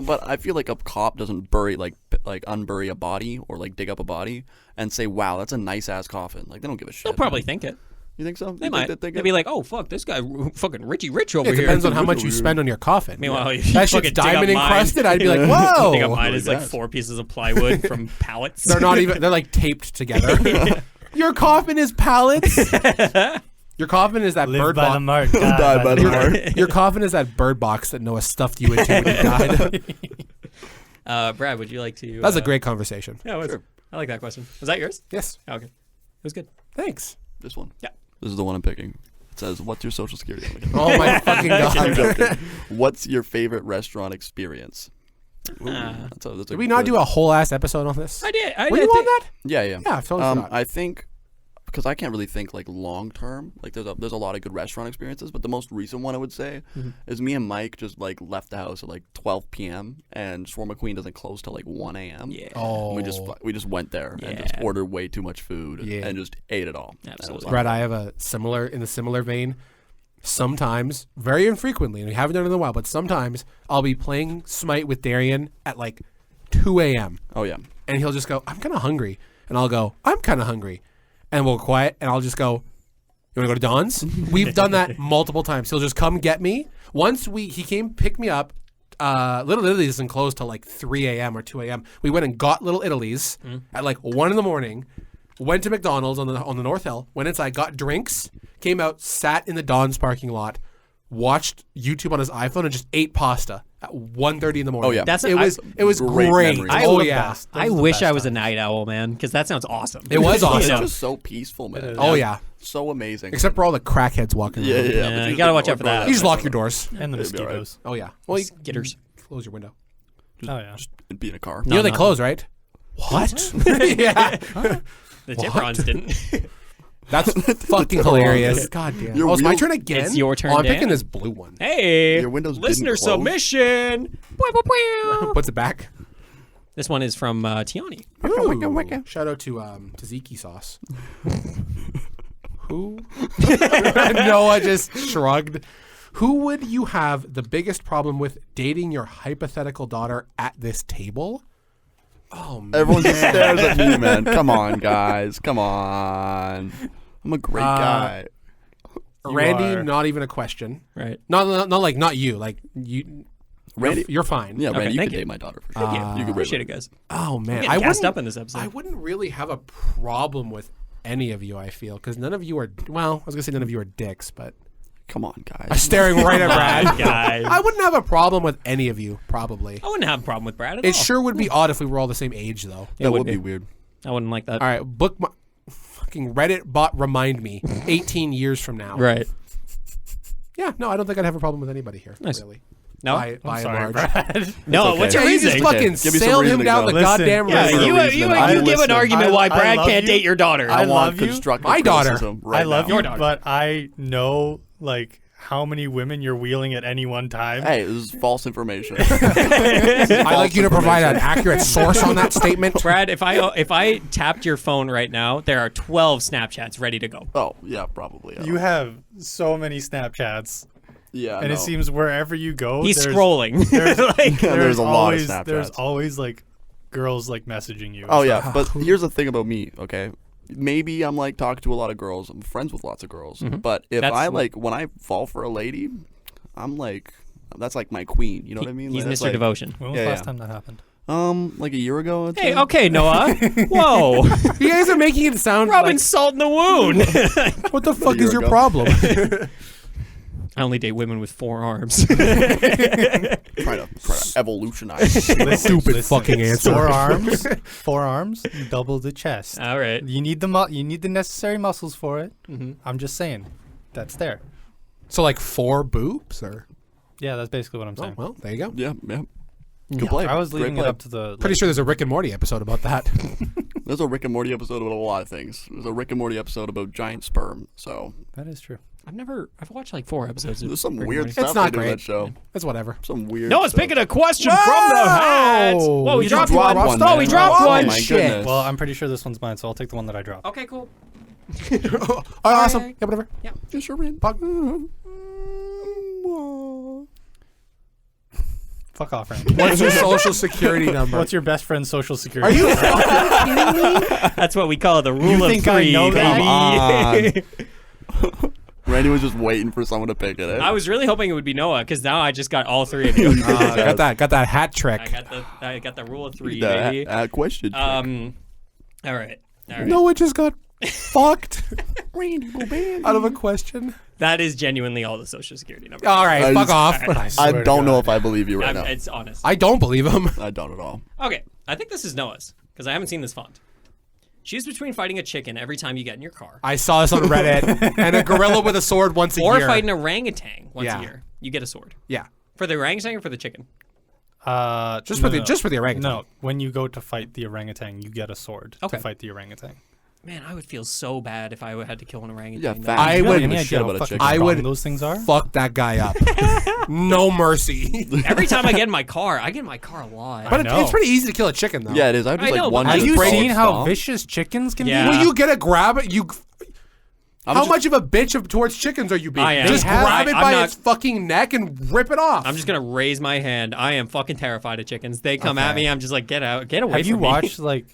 but I feel like a cop doesn't bury like unbury a body or like dig up a body and say, "Wow, that's a nice ass coffin." Like they don't give a shit. They'll probably think it. You think so? They might. They'd be like, "Oh fuck, this guy fucking Richie Rich over It here." depends on how much you spend on your coffin. Meanwhile, if that you shit's fucking dig up diamond mine- encrusted. I'd be like, I whoa. think mine is like Yes. 4 pieces of plywood from pallets. They're not even. They're like taped together. Your coffin is pallets. Your coffin is that Live bird by the box. mark. Die by the mark. Your coffin is that bird box that Noah stuffed you into when you died. Brad, would you like to? That was a great conversation. Yeah, it was. I like that question. Was that yours? Yes. Oh, okay, it was good. Thanks. This one. Yeah. This is the one I'm picking. It says, "What's your social security number?" Oh my fucking I'm god. joking. What's your favorite restaurant experience? That's a Did we not do a whole ass episode on this? I did. Were you on that? Yeah, yeah. Yeah, I totally forgot. I think because I can't really think like long term. Like there's a lot of good restaurant experiences, but the most recent one I would say is me and Mike just like left the house at like 12 p.m. and Swarm McQueen doesn't close till like 1 a.m. Yeah. Oh. And we just went there and just Yeah. ordered way too much food and just ate it all. Absolutely. Brad, I have a similar vein. Sometimes, very infrequently, and we haven't done it in a while, but sometimes I'll be playing Smite with Darian at like 2 a.m. Oh yeah. and he'll just go, "I'm kind of hungry," and I'll go, "I'm kind of hungry," and we'll quiet, and I'll just go, "You want to go to Don's?" We've done that multiple times. He'll just come get me. Once he came pick me up. Little Italy's doesn't close till like 3 a.m. or 2 a.m. We went and got Little Italy's at like 1 in the morning. Went to McDonald's on the North Hill. Went inside, got drinks, came out, sat in the Don's parking lot, watched YouTube on his iPhone, and just ate pasta at 1:30 in the morning. Oh, yeah. It was Great great. memories. Oh the yeah. best. I Those are the wish best I was a times. night owl, man, because that sounds awesome. It was awesome. It's You know? just so peaceful, man. Oh yeah. So amazing. Except for all the crackheads walking yeah, around. yeah. Yeah, but you gotta watch out for that. You just lock your doors. And the It'd be all right. mosquitoes. Oh yeah. Well, you Skitters. close your window. Oh yeah. And be in a car. You know they no. close, right? What? yeah. The Tiburons didn't. That's fucking hilarious. God damn. Your Oh, it's my wheel- turn again? It's your turn, Oh, I'm picking Dan. this blue one. Hey, Your windows didn't listener close? submission. Puts it back. This one is from Tiani. Ooh. Shout out to Tzatziki sauce. Who? Noah just shrugged. Who would you have the biggest problem with dating your hypothetical daughter at this table? Oh man. Everyone just stares at me, man. Come on, guys. Come on. I'm a great guy. Randy, are- not even a question. Right. Not you. Like you. Randy- You're fine. Yeah, Okay, man, you thank could you. date my daughter for sure. You You could appreciate it, guys. Oh man, I gassed up in this episode. I wouldn't really have a problem with any of you. I feel because none of you are. Well, I was gonna say none of you are dicks, but Come on, guys. I'm staring right at Brad. Guys. I wouldn't have a problem with any of you. Probably. I wouldn't have a problem with Brad at It all. sure would be odd if we were all the same age, though. It that would would be be. weird. I wouldn't like that. All right, fucking Reddit bot remind me 18 years from now. Right. Yeah, no, I don't think I'd have a problem with anybody here. Nice. Really. No? By and large. Brad. No, okay. what's your Yeah, you reason? just fucking Give me some sailed reason him to down go. the Listen, goddamn Yeah, river. you reason. give Listen, an argument why I Brad love can't you. date your daughter. I love want you. constructive My daughter. criticism right I love now. you, daughter. but I know like how many women you're wheeling at any one time. Hey, this is false information. I'd like you to provide an accurate source on that statement. Brad, if I tapped your phone right now, there are 12 Snapchats ready to go. Oh, yeah, probably. You have so many Snapchats, yeah, and no. it seems wherever you go, He's there's, scrolling. Like, There's a lot of always, Snapchats. There's always like girls like messaging you. and Oh stuff. yeah, but here's the thing about me, okay? Maybe I'm like talking to a lot of girls. I'm friends with lots of girls. But if That's I what- like when I fall for a lady, I'm like that's like my queen. You know what I mean? He's Like, Mr. that's like, Devotion. When was Yeah, the last yeah. time that happened? Like a year ago. I'd Hey, say. okay, Noah. Whoa. You guys are making it sound Rubbing like, salt in the wound. what the fuck year is your ago. problem? I only date women with 4 arms. Try to evolutionize. Stupid fucking answer. Forearms, double the chest. All right. You need you need the necessary muscles for it. I'm just saying, that's there. So like 4 boobs or? Yeah, that's basically what I'm Oh, saying. well, there you go. yeah. Good play. I was Great leaving it play. up to the. Pretty sure there's a Rick and Morty episode about that. There's a Rick and Morty episode about a lot of things. There's a Rick and Morty episode about giant sperm. So That is true. I've watched like 4 episodes. there's some Rick and weird Morty. stuff It's not they do in great. that show. That's whatever. Some weird. Noah's stuff. picking a question from the hat. Whoa, he You dropped dropped one. one, Oh, he man. dropped Oh, one. my Shit. goodness. Well, I'm pretty sure this one's mine, so I'll take the one that I dropped. Okay, cool. Oh, awesome. Alright. Yeah, whatever. Yeah, sure, man. Fuck. Fuck off, Randy. What's your social security number? What's your best friend's social Are security? you fucking kidding me? That's what we call the rule You of think I 3, know that? baby. Randy was just waiting for someone to pick it. I was really hoping it would be Noah because now I just got all 3 of you. Got that hat trick. I got the rule of 3, The baby. question. All right. No, it just got fucked Randy, go band. out of a question. That is genuinely all the social security number. All right, I fuck just- off. But I swear to don't know God. if I believe you right now. It's honest. I don't believe him. I don't at all. Okay, I think this is Noah's because I haven't seen this font. Choose between fighting a chicken every time you get in your car I saw this on Reddit. And a gorilla with a sword once a or year. fighting an orangutan once Yeah. a year. You get a sword. Yeah. For the orangutan or for the chicken? Just for the orangutan. No, when you go to fight the orangutan, you get a sword Okay. to fight the orangutan. Man, I would feel so bad if I had to kill an orangutan. Yeah, That- fact. I You would- have any Shit idea about how a fucking chicken. I strong would those things are? Fuck that guy up. No mercy. Every time I get in my car, I get in my car a lot. But I know. it's pretty easy to kill a chicken, though. Yeah, it is. I would just I know, like but one. have Have just you solid seen how stomp. vicious chickens can Yeah. be? Will you get a grab it? I'm How just- much of a bitch towards chickens are you being? I am. Just They have- grab it I'm by not- its fucking neck and rip it off. I'm just gonna raise my hand. I am fucking terrified of chickens. They come at Okay. me. I'm just like, get out, get away Have you from me. watched like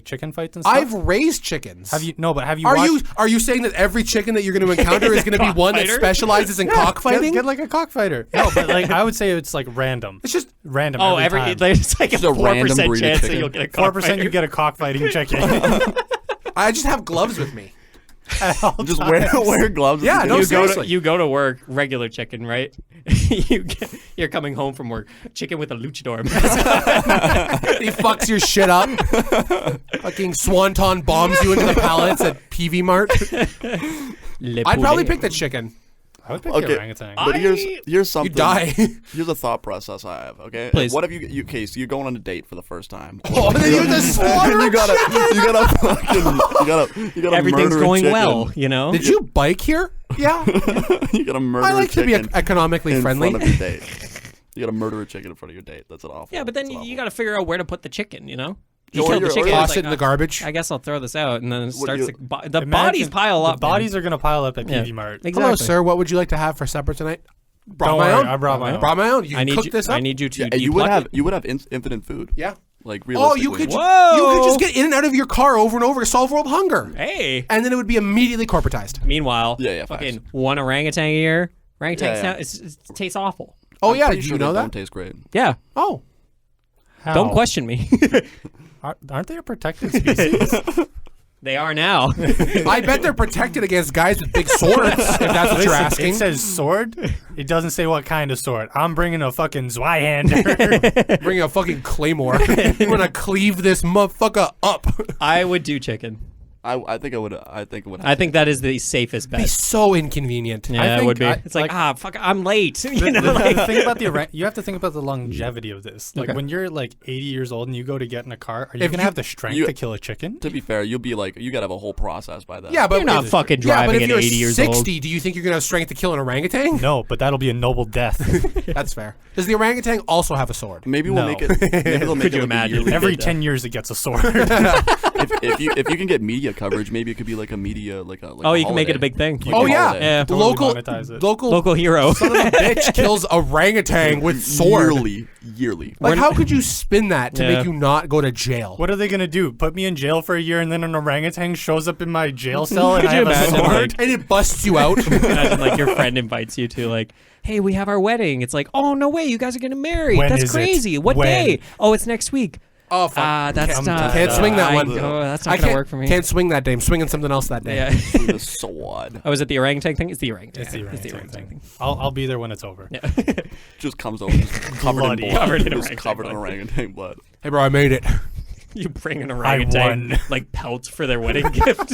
chicken fights and stuff? I've raised chickens. Have you? No, but have you? Are watched, you are you saying that every chicken that you're going to encounter is going to be one that Cockfighter? specializes in cockfighting? Get like a cockfighter. No, but like I would say it's like random. It's just Random. Oh, every time. it's like a Just a random 4% breed of chance that chicken. you'll get a 4% you cockfighter. get a cockfighting chicken. I just have gloves with me. At all Just times. wear gloves. Yeah, no, You go, seriously. you go to work, regular chicken, right? You're coming home from work, chicken with a luchador mask. He fucks your shit up. Fucking Swanton bombs you into the pallets at PV Mart. I'd probably pick the chicken. I would pick Okay. the orangutan. But here's You something. die. Here's a thought process I have. Okay. Please. What if you? Okay, so you're going on a date for the first time. Oh, and then you just slaughter you a gotta, chicken. you gotta Everything's murder a going chicken. well, you know? Did you bike here? Yeah. You gotta murder I like a to be chicken economically in friendly. front of your date. You gotta murder a chicken in front of your date. That's an awful. Yeah, but then that's you awful. got to figure out where to put the chicken, you know? You Or kill the you're- or chicken. you're- it's Toss it in the garbage. I guess I'll throw this out, and then it starts you- the Imagine- bodies pile up. The bodies man. are gonna pile up at Yeah. PV Mart. Exactly. Hello, sir. What would you like to have for supper tonight? Brought Don't my worry, own. I brought my own. Brought my own. You I need cook you. this up. I need you to. Yeah, you would depulk have it. infinite food. Yeah. Like Oh, realistically. you could Whoa. just get in and out of your car over and over to solve world hunger, Hey. and then it would be immediately corporatized. Meanwhile, Yeah, fucking facts. one orangutan a year. Orangutans Yeah. it tastes awful. Oh I'm yeah, pretty did sure you know they that? Don't taste great. Yeah. Oh, How? Don't question me. Aren't they a protected species? They are now. I bet they're protected against guys with big swords. If that's what you're Listen, asking. it says sword. It doesn't say what kind of sword. I'm bringing a fucking Zweihander. Bring a fucking claymore. I'm gonna cleave this motherfucker up. I would do chicken. I think it would. I think it would. I think that is the safest It'd be bet. so inconvenient. Yeah, it would be. It's like, fuck, I'm late. You know, like, think about you have to think about the longevity of this. Like when you're like 80 years old and you go to get in a car, are you gonna have the strength to kill a chicken? To be fair, you'll be like, you gotta have a whole process by then. Yeah, but you're not fucking driving at 80 years 60, old. 60, do you think you're gonna have strength to kill an orangutan? No, but that'll be a noble death. That's fair. Does the orangutan also have a sword? Maybe we'll make it. Maybe they'll make Could it you like imagine? Every 10 years it gets a sword. if you can get media coverage, maybe it could be like a media like a. Like Oh, a you can make it a holiday. big thing. Oh yeah, Yeah. Totally monetize it. Local hero. son of a bitch kills orangutan with sword. Yearly. Like, how could you spin that to Yeah. make you not go to jail? What are they gonna do? Put me in jail for a year and then an orangutan shows up in my jail cell and Could I you have a imagine, sword? like- And it busts you out. Imagine like your friend invites you to like, hey, we have our wedding. It's like, oh no way, you guys are getting married. When That's is it? crazy. What When? day? Oh, it's next week. Oh fuck! That's not. Can't swing that one. That's I not gonna work for me. Can't swing that day. I'm swinging something else that day. Yeah. The sword Oh, is it the orangutan thing? It's the orangutan. It's the orangutan orangutan thing. I'll be there when it's over. Yeah. just comes over just covered in Bloody. blood. Covered in Just orangutan covered in blood. orangutan blood. Hey bro, I made it. You bring an I orangutan won. like pelts for their wedding gift.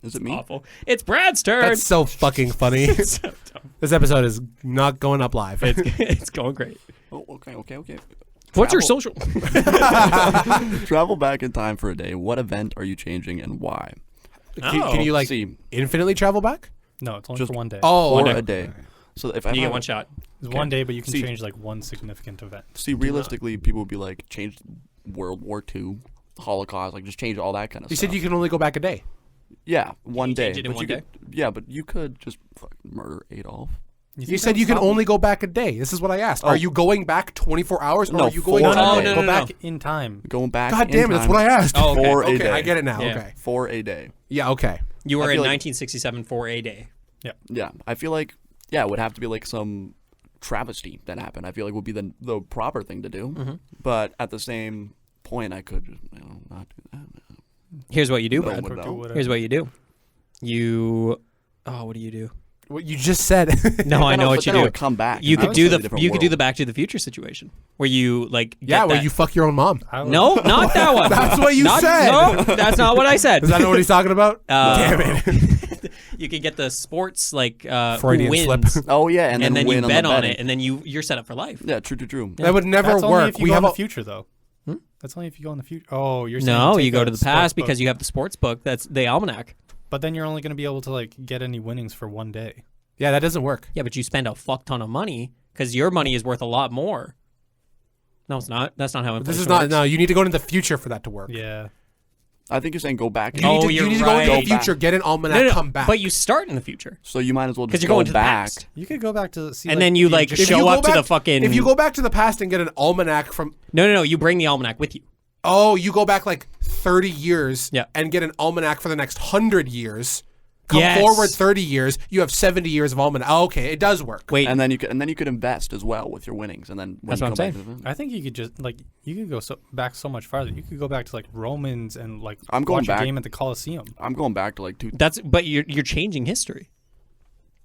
Is it me? Awful. It's Brad's turn. That's so fucking funny. So dumb. This episode is not going up live. It's going great. Oh, okay. What's your Travel. social? Travel back in time for a day. What event are you changing and why? Can you like See, infinitely travel back? No, it's only Just- for one day. Oh, or day. a day. So if I You have- get one shot. It's one day, but you can See- change like one significant event. See, realistically, people would be like, change World War II, Holocaust, like just change all that kind of you stuff. said you can only go back a day. Yeah, one day. change it in but one you could, Yeah, but you could just fucking murder Adolf. You said you can only go back a day. This is what I asked. Oh. Are you going back 24 hours, or No, are you going? 4 back a a day. day? no, Go no, back in time. Going back. God in damn it! That's time what I asked. Oh, okay. for a Okay, day. I get it now. Yeah. Okay. For a day. Yeah. Okay. You were I in feel like- 1967 for a day. Yeah, I feel like it would have to be like some travesty that happened. I feel like would be the proper thing to do. Mm-hmm. But at the same point, I could just not do that. Here's what you do, No Brad. one would know. Here's what you do. What do you do? What you just said. No, I know what you do. Come back. You and could do it's a the different you could do world. the Back to the Future situation where you like Yeah, get where that- you fuck your own mom. No, not that one. That's what you Not- said. No, that's not what I said. Is that not what he's talking about? Damn it. You can get the sports like who Freudian wins, slip. Oh yeah, and, and then you win bet the on betting. it, and then you're set up for life. Yeah, true. That would never That's only work. if you We go have in a the future, though. That's only if you go in the future. Oh, you're saying No, take you go a to the sports past book, because you have the sports book. That's the almanac. But then you're only going to be able to like get any winnings for one day. Yeah, that doesn't work. Yeah, but you spend a fuck ton of money because your money is worth a lot more. No, it's not. That's not how inflation This is not. works. No, you need to go into the future for that to work. Yeah. I think you're saying go back. You need to, you're you need to go into right. the future, get an almanac, No, come back. But you start in the future So you might as well because just you're going go to back. the past, You could go back to see. and then you like If you show go up to back- the fucking. If you go back to the past and get an almanac from, No, you bring the almanac with you. oh, you go back like 30 years Yeah. and get an almanac for the next 100 years. Come Yes. forward 30 years, you have 70 years of almanac. Oh, okay, it does work. Wait, And then you could invest as well with your winnings, and then when That's you what come I'm back to the- I think you could just like you could go back so much farther. You could go back to like Romans and like I'm going watch back- a game at the Coliseum. I'm going back to like but you're changing history.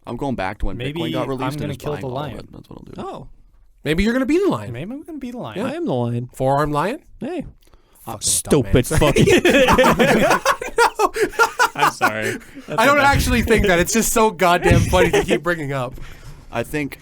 I'm going back to when Maybe Bitcoin got released. I'm and gonna just kill buying the all of lion. it. That's what I'll do. Oh, Maybe you're going to be the lion. Maybe I'm gonna be the lion. I am the lion. Four-armed lion? Hey, Fucking stupid dumbass. fucking. I'm sorry. I don't actually think that. It's just so goddamn funny to keep bringing up. I think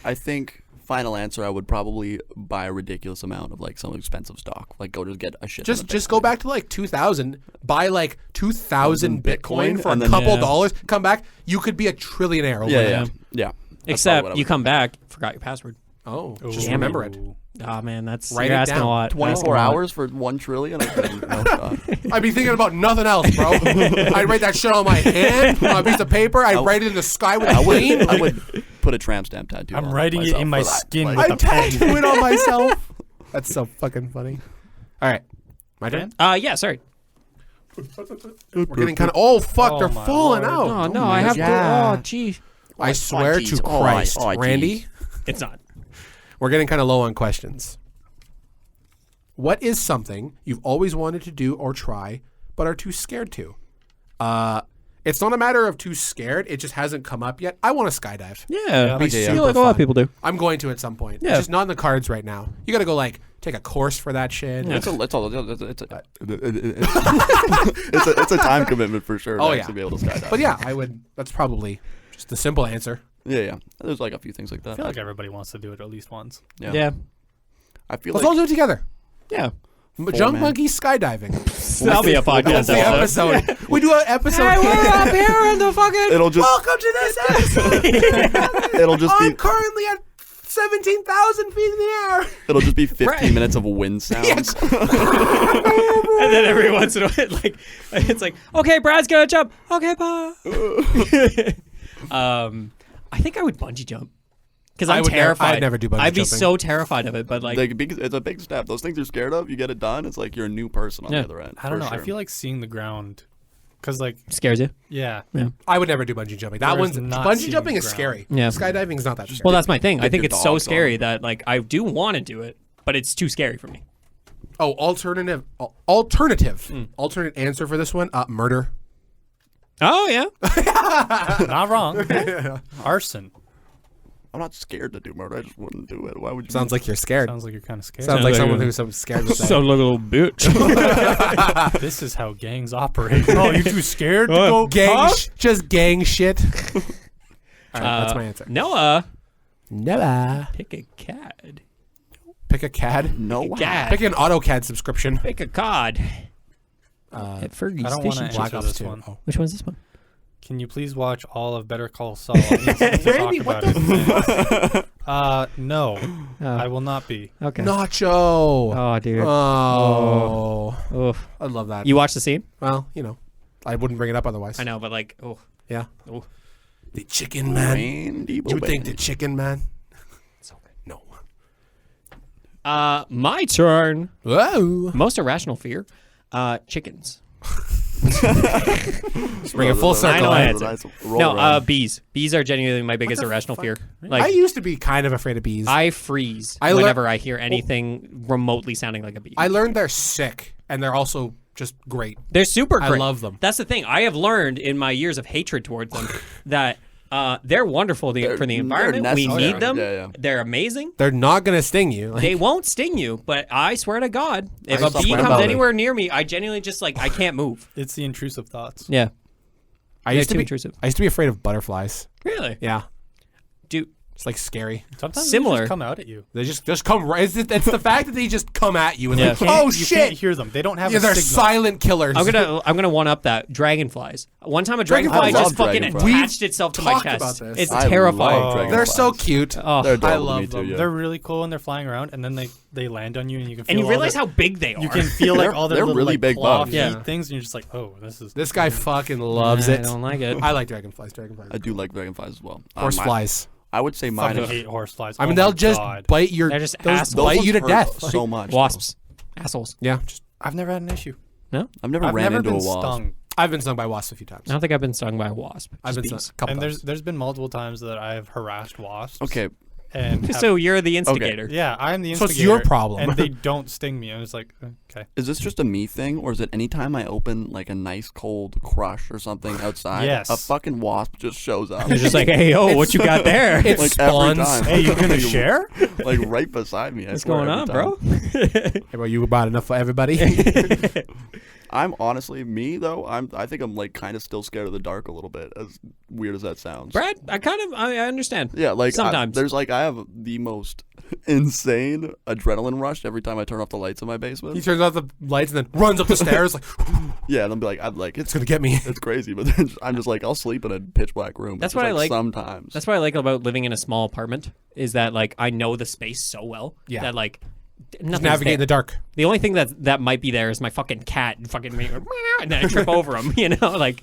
final answer, I would probably buy a ridiculous amount of like some expensive stock. Like go just get a shit. ton of Just Bitcoin. go back to like 2000, buy like 2,000 Bitcoin for and a then- couple Yeah. dollars, come back, you could be a trillionaire overnight. Yeah. That's probably Except what I you would come back, forgot your password. Oh, Ooh. just remember it. Oh man, that's Write you're it asking down. a lot. do. You're asking 24 a lot. hours for 1 trillion. No shot. I'd be thinking about nothing else, bro. I'd write that shit on my hand, on a piece of paper. I'd write it in the sky with a plane. I would put a tramp stamp tattoo. I'm on writing it myself in my for that. skin Like, with a I'd pen. tattoo it on myself. That's so fucking funny. All right, my turn. Yeah, sorry. We're getting kind of. Oh fuck, Oh, they're my falling Lord. out. Oh no, I have yeah. to. Oh gee, I swear geez. to Oh, Christ, geez. Randy, it's not. we're getting kind of low on questions. What is something you've always wanted to do or try, but are too scared to? It's not a matter of too scared. It just hasn't come up yet. I want to skydive. Yeah, Be I feel super like a lot of fun. people do. I'm going to at some point. Yeah. It's just not in the cards right now. You got to go like take a course for that shit. Yeah. It's a time commitment for sure. Oh, to yeah. actually be able to skydive. But yeah, I would. That's probably just the simple answer. Yeah. There's like a few things like that. I feel like everybody wants to do it at least once. Yeah. I feel Let's like all do it together. Yeah. Junk man. monkey skydiving. That'll be a podcast That's the episode. We do an episode. Hey, we're up here in the fucking. it'll just Welcome to this episode. it'll just I'm be currently at 17,000 feet in the air. it'll just be 15 minutes of wind sounds. And then every once in a while, like it's like, okay, Brad's gonna jump. Okay, bye. I think I would bungee jump because I'm terrified. I'd never do bungee I'd be jumping. so terrified of it, but like, It's a big step. Those things you're scared of, you get it done. It's like you're a new person on the other end. I don't for know. I sure. feel like seeing the ground, because like scares you. yeah, I would never do bungee jumping. That There is one's not bungee seeing jumping the is ground. scary. Yeah. Skydiving is not that scary. Well, that's my thing. I Get think your it's so dogs scary on. that like I do want to do it, but it's too scary for me. alternate answer for this one. Murder. Oh yeah. not wrong. Arson. I'm not scared to do murder. I just wouldn't do it. Why would you? Sounds like you're scared. Sounds like you're kind of scared. Sounds like like someone a- who's so scared to say. Sound like a little bitch. This is how gangs operate. Oh, you too scared to go? gang, just gang shit. All right, that's my answer. Noah, Never pick a cad. pick a CAD. No. Cad. Pick an AutoCAD subscription. Pick a cod. At Fergie's I don't Fish wanna and answer Chips. Black Ops this 2. one. Oh. Which one's this one? Can you please watch all of Better Call Saul? I need to Randy, talk what about it. No, I will not be. Okay. Nacho. Oh, dude. Oh. Oof. I love that. You watched the scene? Well, I wouldn't bring it up otherwise. I know, but like, oh, Yeah. oh, The chicken man. Randy You would think the Bobet. chicken man? it's okay. No. My turn. Whoa. Most irrational fear. Chickens. Bring it full circle. Final Nice answer. roll No, around. bees. Bees are genuinely my biggest the irrational fuck? fear. I Like, used to be kind of afraid of bees. I freeze I lear- whenever I hear anything remotely sounding like a bee. I learned they're sick, and they're also just great. They're super I great. love them. That's the thing. I have learned in my years of hatred towards them that they're wonderful for the They're environment. We necessary. need them. Yeah. They're amazing. They're not going to sting you. Like, They won't sting you, but I swear to God, if I a bee swear comes about it. anywhere near me, I genuinely just like I can't move. It's the intrusive thoughts. Yeah, I used too to be intrusive. I used to be afraid of butterflies. really, Yeah. dude. It's like scary. Sometimes they Similar. just come out at you. They just come right. It's the fact that they just come at you and Yeah. like, You can't- oh you can't shit. hear them. They don't have Yeah, a they're signal. silent killers. I'm gonna one up that dragonflies. One time a dragonfly Dragonflies- just I love fucking dragonflies. attached itself to my talked chest. about this. It's I terrifying. love dragonflies. They're so cute. Oh, They're adorable I to love me too, them. yeah. They're really cool when they're flying around, and then they land on you, and you can feel and you all realize their- how big they are. you can feel like all their they're little, really like, big claw bugs. feet Yeah. things, and you're just like, oh, this is This guy fucking loves I it. don't like it. I like dragonflies. Dragonflies. I do like dragonflies as well. Horseflies. I would say mine. fucking Is, hate horseflies. I mean, Oh they'll my just God. bite your. They're just those assholes. bite those you to ones death. hurt so much. Wasps, assholes. Yeah. Just, I've never had an issue. No, I've never I've ran never into been a wasp. stung. I've been stung by wasps a few times. I don't think I've been stung by a wasp. I've Just been stung bees. a couple And times. there's been multiple times that I have harassed wasps. Okay, And have- So you're the instigator. yeah, I'm the So instigator. it's your problem. And they don't sting me. And it's like, okay. is this just a me thing, or is it anytime I open like a nice cold crush or something outside, Yes. a fucking wasp just shows up? You're just like, hey, yo, what you got there? It like every spawns. time. Hey, you gonna share? Like right beside me. I What's swear, going every on, time. bro? Hey, bro, you bought enough for everybody? I'm honestly me though. I think I'm like kind of still scared of the dark a little bit. As weird as that sounds. Brad, I understand. Yeah, like Sometimes. I have the most insane adrenaline rush every time I turn off the lights in my He basement. turns off the lights and then runs up the stairs like, Yeah, and I'll be like, it's it's going to get me. it's crazy, but then I'm just like, I'll sleep in a pitch black room. That's It's what just, I like. Sometimes. That's what I like about living in a small apartment is that like I know the space so well Yeah. that like Just nothing's navigate in there. the dark. The only thing that might be there is my fucking cat and fucking me, and then I trip over him. You know, like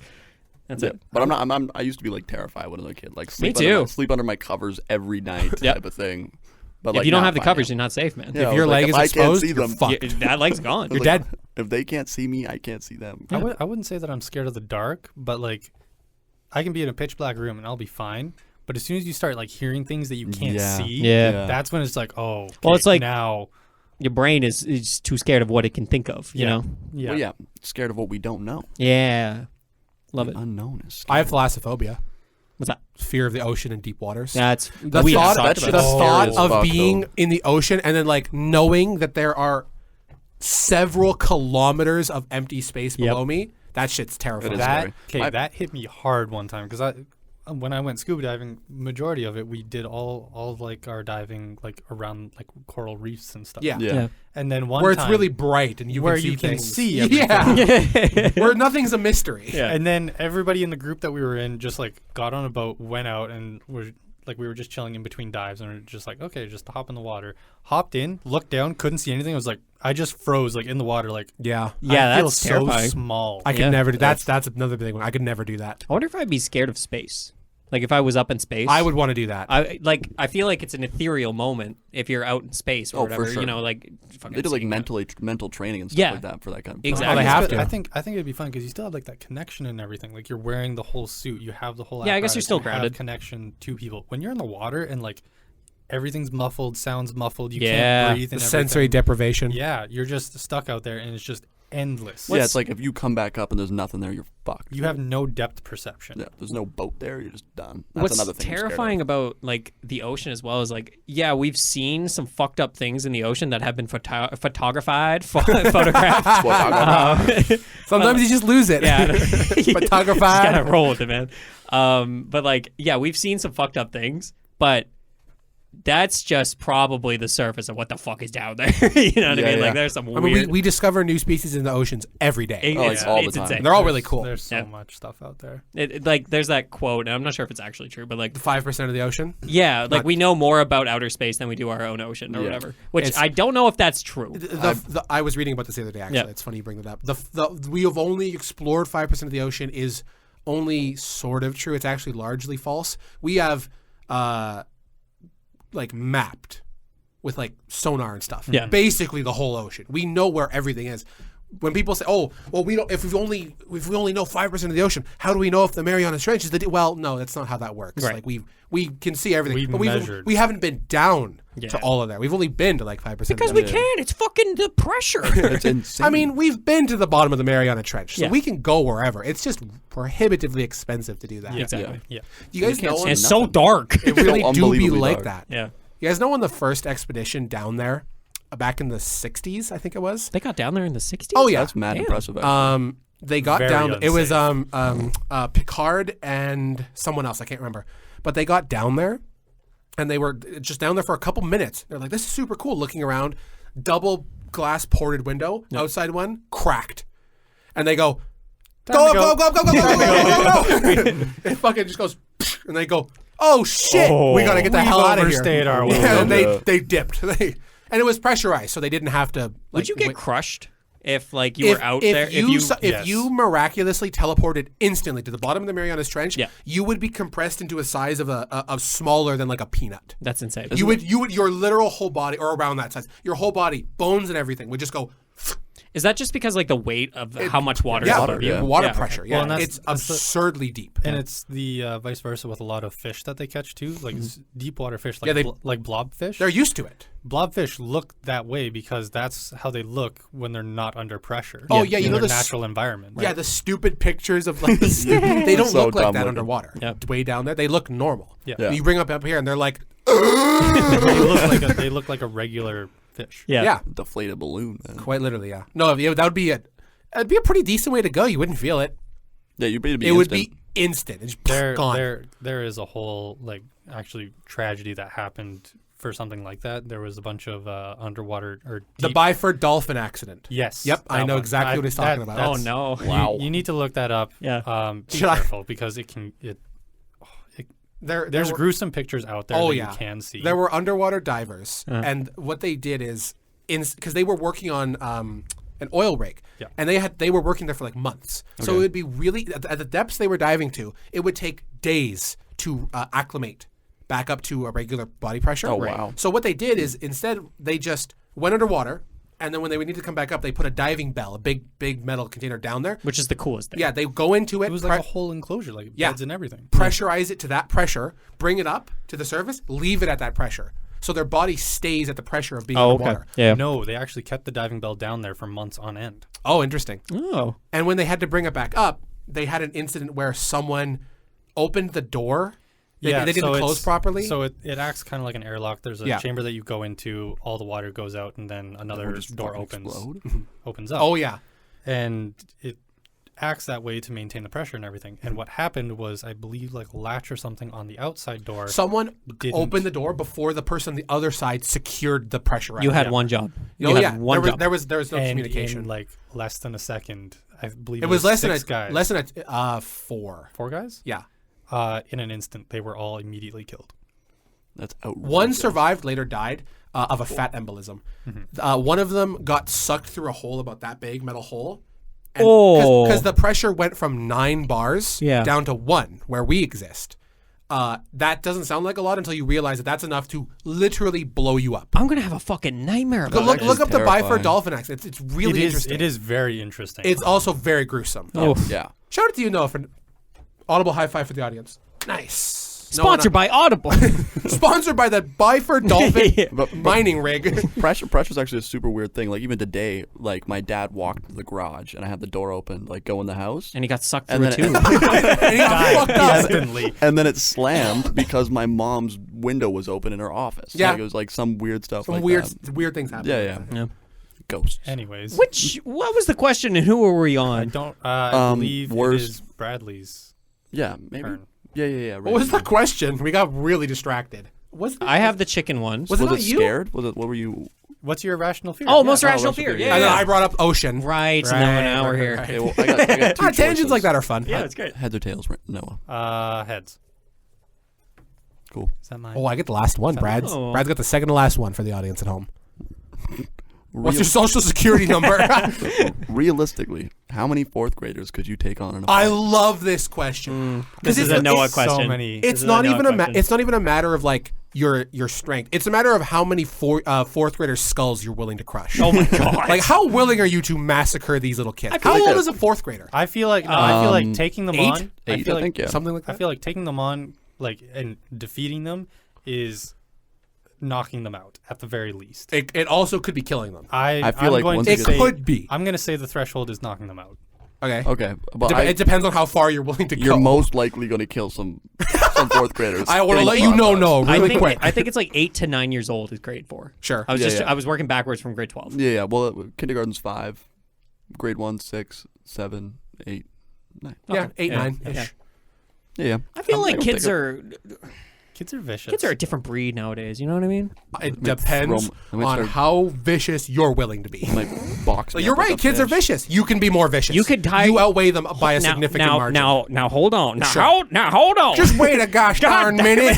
that's Yeah, it. but I used to be like terrified when I was a kid. Like sleep Me Under too. sleep under my covers every night Yep. type of thing. But If like, you don't now have the fine, covers, yeah. you're not safe, man. Yeah, I If your was like, leg is if I can't exposed, see you're them, fucked. That leg's gone. You're like, dead. If they can't see me, I can't see them. I wouldn't say that I'm scared of the dark, but like I can be in a pitch black room and I'll be fine. But as soon as you start like hearing things that you can't Yeah. see, Yeah. that's when it's like, oh, Well, it's okay, like- now, Your brain is too scared of what it can think of. You Yeah. know. yeah. Well, yeah, scared of what we don't know. Yeah. Love The it. unknown is I have scary. thalassophobia. What's that? Fear of the ocean and deep waters. That's The we thought, talked the about this. thought as of fuck, being though. in the ocean and then like knowing that there are several kilometers of empty space below me, that shit's terrifying. It is That scary. that hit me hard one time because when I went scuba diving, majority of it we did all of like our diving like around like coral reefs and stuff. Yeah. Yeah. And then one Where time it's really bright and you where can see you can things. see everything. Yeah. Where nothing's a mystery. Yeah. And then everybody in the group that we were in just like got on a boat, went out, and we were just chilling in between dives, and we were just like, okay, just hop in the water. Hopped in, looked down, couldn't see anything. I was like, I just froze like in the water, like Yeah. Yeah, I feel that's so terrifying. small. I could Yeah. never do that's another big one. I could never do that. I wonder if I'd be scared of space. Like if I was up in space, I would want to do that. I feel like it's an ethereal moment if you're out in space or Oh, whatever. for sure. You know, like fucking They do like seeing mental training and stuff Yeah. like that for that kind of Exactly. Oh, they have to. I think it'd be fun because you still have like that connection and everything. Like you're wearing the whole suit, you have the whole. Yeah, I guess you're apparatus, still you have grounded. connection to people. When you're in the water and like everything's muffled, sounds muffled, you Yeah. can't breathe. The And sensory everything. deprivation. Yeah, you're just stuck out there, and it's just endless. Yeah, it's like if you come back up and there's nothing there, you're fucked. You have no depth perception. Yeah, there's no boat there. You're just done. That's What's another thing. I'm scared of. terrifying about like the ocean as well is like, yeah, we've seen some fucked up things in the ocean that have been photographed. Sometimes you just lose it. Yeah, Photographed. Just gotta roll with it, man. But like, yeah, we've seen some fucked up things, but that's just probably the surface of what the fuck is down there. You know what I Yeah, mean? yeah. Like, there's some I weird. mean, we discover new species in the oceans every day. Oh, like, it's, all the it's time. insane. They're all really cool. There's so Yeah. much stuff out there. Like, there's that quote, and I'm not sure if it's actually true, but like, 5% of the ocean. yeah, like we know more about outer space than we do our own ocean or Yeah. whatever. Which It's- I don't know if that's true. I was reading about this the other day. Actually, Yeah. it's funny you bring that up. We have only explored 5% of the ocean is only sort of true. It's actually largely false. We have like mapped with like sonar and stuff. Yeah. Basically the whole ocean. We know where everything is. When people say, "Oh, well, we don't," if we only know 5% of the ocean, how do we know if the Mariana Trench is the? Well, no, that's not how that works. Right. Like we can see everything, We've but measured. we haven't been down Yeah. to all of that. We've only been to like 5%. Because of we the can. It's fucking the pressure. It's insane. I mean, we've been to the bottom of the Mariana Trench, so Yeah. we can go wherever. It's just prohibitively expensive to do that. Yeah. Exactly. Yeah. You guys can't know see And it's nothing. so dark. it really so do be unbelievably like dark. that. Yeah. You guys know on the first expedition down there, back in the 60s, I think it was. They got down there in the 60s? Oh yeah, that's mad Damn. impressive. Actually. they got Very down. It was unsafe. Picard and someone else. I can't remember, but they got down there, and they were just down there for a couple minutes. They're like, "This is super cool." Looking around, double glass ported window, outside one cracked, and they go, "Go, go, go, go, go, go, go, go, go, go!" It fucking just goes, and they go, "Oh shit, we gotta get the We've hell out of here." overstayed our Yeah, and welcome. they dipped, and it was pressurized, so they didn't have to. Like, Would you get wait- crushed if like you were out there? if Yes. you miraculously teleported instantly to the bottom of the Marianas Trench, Yeah. you would be compressed into a size of smaller than like a peanut. That's insane. You would your literal whole body, or around that size, your whole body, bones and everything, would just go. Is that just because like the weight of how much water Yeah, is water, above you? yeah. water okay. pressure. Well, Yeah, and that's- it's that's the- absurdly deep. And it's the vice versa with a lot of fish that they catch too, like deep water fish, like Yeah, they- like blobfish. They're used to it. Blobfish look that way because that's how they look when they're not under pressure. Oh, yeah, you in know their the s- natural environment. Yeah, the stupid pictures of like they don't So look like dumb that looking. underwater. Yeah. Way down there, they look normal. Yeah. Yeah. You bring up here, and they're like, they look like a regular fish. Yeah. yeah, Deflated balloon, man. quite literally, yeah. No, that would be it'd be a pretty decent way to go. You wouldn't feel it. Yeah, you'd be. It would be instant. It's gone. There is a whole like actually tragedy that happened for something like that. There was a bunch of underwater or The deep, Byford dolphin accident. yes. Yep, I that know one. exactly what he's talking about. Oh that's- no. Wow. You need to look that up. Yeah. Be Should I- careful because there's were- gruesome pictures out there Oh, that yeah. you can see. There were underwater divers, Uh-huh. and what they did is, because they were working on an oil rig, Yeah. and they were working there for like months. So it would be really at the depths they were diving to. It would take days to acclimate back up to a regular body pressure. Oh, wow. So what they did is instead they just went underwater, and then when they would need to come back up, they put a diving bell, a big metal container down there. Which is the coolest thing. Yeah, they go into it. it was like a whole enclosure, like Yeah. beds and everything. pressurize it to that pressure, bring it up to the surface, leave it at that pressure. So their body stays at the pressure of being Oh, okay. underwater. Yeah. No, they actually kept the diving bell down there for months on end. Oh, interesting. Oh. And when they had to bring it back up, they had an incident where someone opened the door. They didn't so close properly. So it acts kind of like an airlock. There's a Yeah. chamber that you go into, all the water goes out, and then another door opens up. Oh yeah. And it acts that way to maintain the pressure and everything. And what happened was, I believe, like a latch or something on the outside door. Someone didn't opened the door before the person on the other side secured the pressure. You had Yeah. one job. You Oh had yeah. one job. There was no and communication. in like less than a second, I believe it was less six than guys. less than 4. 4 guys. Yeah. In an instant, they were all immediately killed. That's outrageous. One survived, later died of a fat embolism. One of them got sucked through a hole about that big, metal hole. Because the pressure went from 9 bars down to 1, where we exist. That doesn't sound like a lot until you realize that that's enough to literally blow you up. I'm gonna have a fucking nightmare about Look this. up the terrifying. Bifer dolphin accident. It's really interesting. It is very interesting. It's also very gruesome. Oh. Yeah. Shout out to you, Noah, for audible high five for the audience. Nice. Sponsored by Audible. Sponsored by the Bifer dolphin But mining rig. pressure's actually a super weird thing. Like even today, like my dad walked to the garage and I had the door open, like go in the house. And he got sucked And through it then too. And he got fucked up. instantly. And then it slammed because my mom's window was open in her office. Yeah. Like, it was like some weird stuff Some like weird, that. weird things happen. Yeah. Yeah. Ghosts. Anyways, What was the question and who were we I on? don't. I believe it worst- is Bradley's Yeah, maybe. turn. Yeah. What was the question? We got really distracted. I have the chicken ones. Was it Was not it you? scared? Was it? What were you? What's your irrational fear? Oh, Yeah. most rational rational fear. fear, Yeah. And then yeah. I brought up ocean. Right. So Right, now we're here. right. Okay, well, I got two Tangents choices. like that are fun. Yeah, it's great. Heads or tails, Noah. Heads. Cool. Is that mine? Oh, I get the last one. Brad's got the second to last one for the audience at home. What's your social security number? Realistically, how many fourth graders could you take on in a I fight? love this question. This is a Noah question. So many. It's not even it's not even a matter of like your strength. It's a matter of how many fourth graders' skulls you're willing to crush. Oh my god. Like how willing are you to massacre these little kids? How like old that- is a fourth grader? I feel like I feel like taking them 8? on. 8, I think, yeah. Something like I that. feel like taking them on, like, and defeating them is knocking them out at the very least. It also could be killing them. I feel like once It you get- could be. I'm gonna say the threshold is knocking them out. Okay. Okay, but It depends on how far you're willing to you're go. most likely going to kill some fourth graders. I want to Think let you about know, that. no, really quick. I think it's like 8 to 9 years old is grade 4. Sure. I was Yeah. I was working backwards from grade 12. Yeah. Well, kindergarten's 5, grade 1, 6, 7, 8, 9. Yeah, 8, Yeah. 9-ish. Yeah. I feel like don't kids think are Kids are vicious. kids are a different breed nowadays. You know what I mean? It depends I might on start- how vicious you're willing to be. My box. You're right. Kids are vicious. You can be more vicious. You could die- You outweigh them by a significant margin. Now hold on. Sure. Hold on. Just wait a gosh darn minute.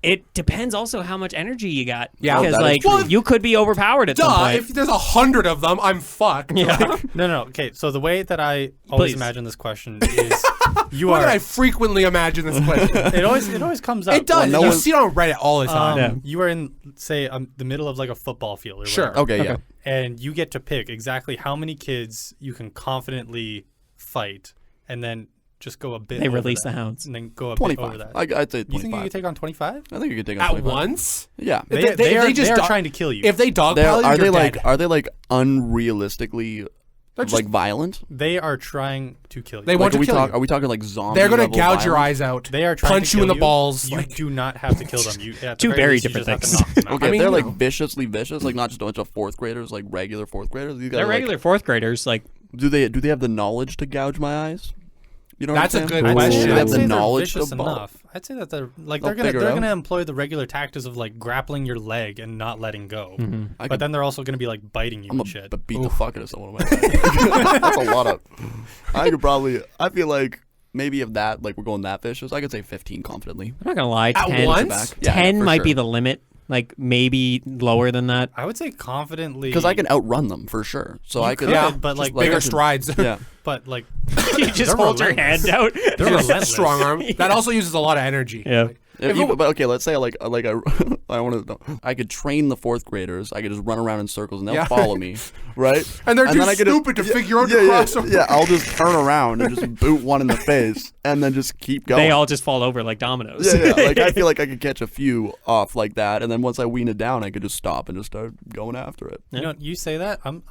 It depends also how much energy you got. Yeah. because That is like true. you could be overpowered at some Duh. point. If there's 100 of them, I'm fucked. Yeah. Like, No. Okay. So the way that I always Please. imagine this question is, you why are. did I frequently imagine this question? It always comes up. It does. no you one- see it on Reddit all the time. Yeah. You are in, say, the middle of like a football field or Sure. whatever, Okay. Yeah. and you get to pick exactly how many kids you can confidently fight, and then just go a bit. They over release that, the hounds. and then go a bit over 25. that. I'd say You 25. think you could take on 25? I think you could take on At 25. once? Yeah. They are just trying to kill you. If they dogpile you, Are you're they like dead. are they like unrealistically just- like violent? They are trying to kill you. They want Like, to kill you. Are we talking like zombie? They're gonna level gouge your violence? eyes out. They are trying punch to you in kill the balls. You Like, do not have to kill them. You at the Two very very least, you different just have to things. knock them out. Okay, I mean, if they're you like know. viciously vicious, like not just a bunch of fourth graders, like regular fourth graders. These guys They're are, like- regular fourth graders. Like do they have the knowledge to gouge my eyes? You know, That's what a I'm good saying? question. Do they I'd have say the they're knowledge vicious to enough. I'd say that they're like They'll they're gonna figure it out. employ the regular tactics of like grappling your leg and not letting go. I But could- then they're also gonna be like biting you I'm and gonna shit. beat the fuck out of someone with my leg. That's a lot of. I could probably. I feel like maybe if that like we're going that vicious, I could say 15 confidently. I'm not gonna lie. At 10, once? Yeah, 10 for might sure. be the limit. Like maybe lower than that. I would say confidently Because I can outrun them for sure. So I could. Yeah, but like bigger I could- strides. Yeah. but like You just They're hold your relentless. hand out. they're relentless. Strong arm. That also uses a lot of energy. Yeah. Like, But okay, let's say I I want to. I could train the fourth graders. I could just run around in circles and they'll Yeah. follow me, right? And they're too then I could stupid to figure out to yeah, cross yeah, over. yeah, I'll just turn around and just boot one in the face, and then just keep going. They all just fall over like dominoes. Yeah, yeah. Like I feel like I could catch a few off like that, and then once I wean it down, I could just stop and just start going after it. You know, you say that I'm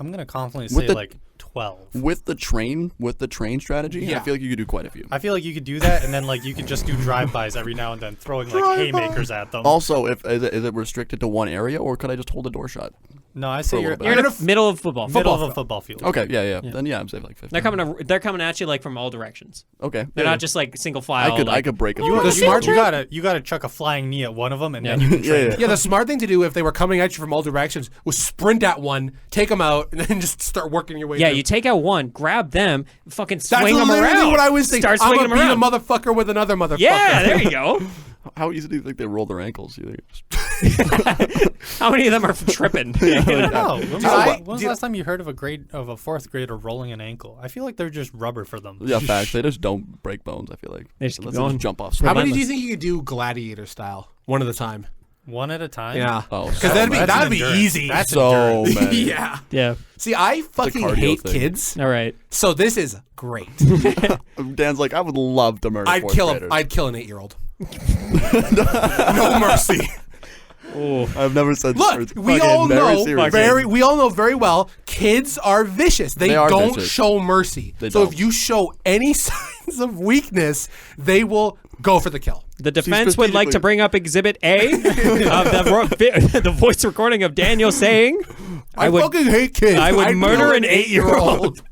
I'm gonna confidently say like 12. With the train strategy, I feel like you could do quite a few. I feel like you could do that, and then like you could just do drive-bys every now and then, throwing like haymakers at them. Also, is it restricted to one area, or could I just hold the door shut? No, I say you're in the middle of football. middle of a football field. Okay, yeah. Then I'm safe like 50. They're coming at you like from all directions. Okay. They're not just like single file. I could break them. You gotta chuck a flying knee at one of them, and then you can train. Yeah, the smart thing to do if they were coming at you from all directions was sprint at one, take them out, and then just start working your way through. You take out one, grab them, fucking That's swing them literally around. what I was thinking. Start I'm swinging gonna them beat around. a motherfucker with another motherfucker. Yeah, there you go. How easy do you think they roll their ankles? You think How many of them are tripping? No. When was the last time you heard of a fourth grader rolling an ankle? I feel like they're just rubber for them. Yeah, facts. They just don't break bones. I feel like They just keep Unless they going. just jump off. How many do you think you could do gladiator style, one at a time? One at a time. Yeah, Oh, because so that'd be endurance. easy. That's so endurance. many. yeah. Yeah. See, I fucking cardio hate thing. kids, All right. so this is great. Dan's like, I would love to murder. I'd fourth kill him. graders. I'd kill an 8-year-old. No mercy. Oh. I've never said. Look, we fucking all very know serious. we all know very well. Kids are vicious. They are don't vicious. show mercy. They So don't. if you show any signs of weakness, they will go for the kill. The defense would like to bring up Exhibit A of the voice recording of Daniel saying, I fucking hate kids. I would I'd murder kill an 8-year-old.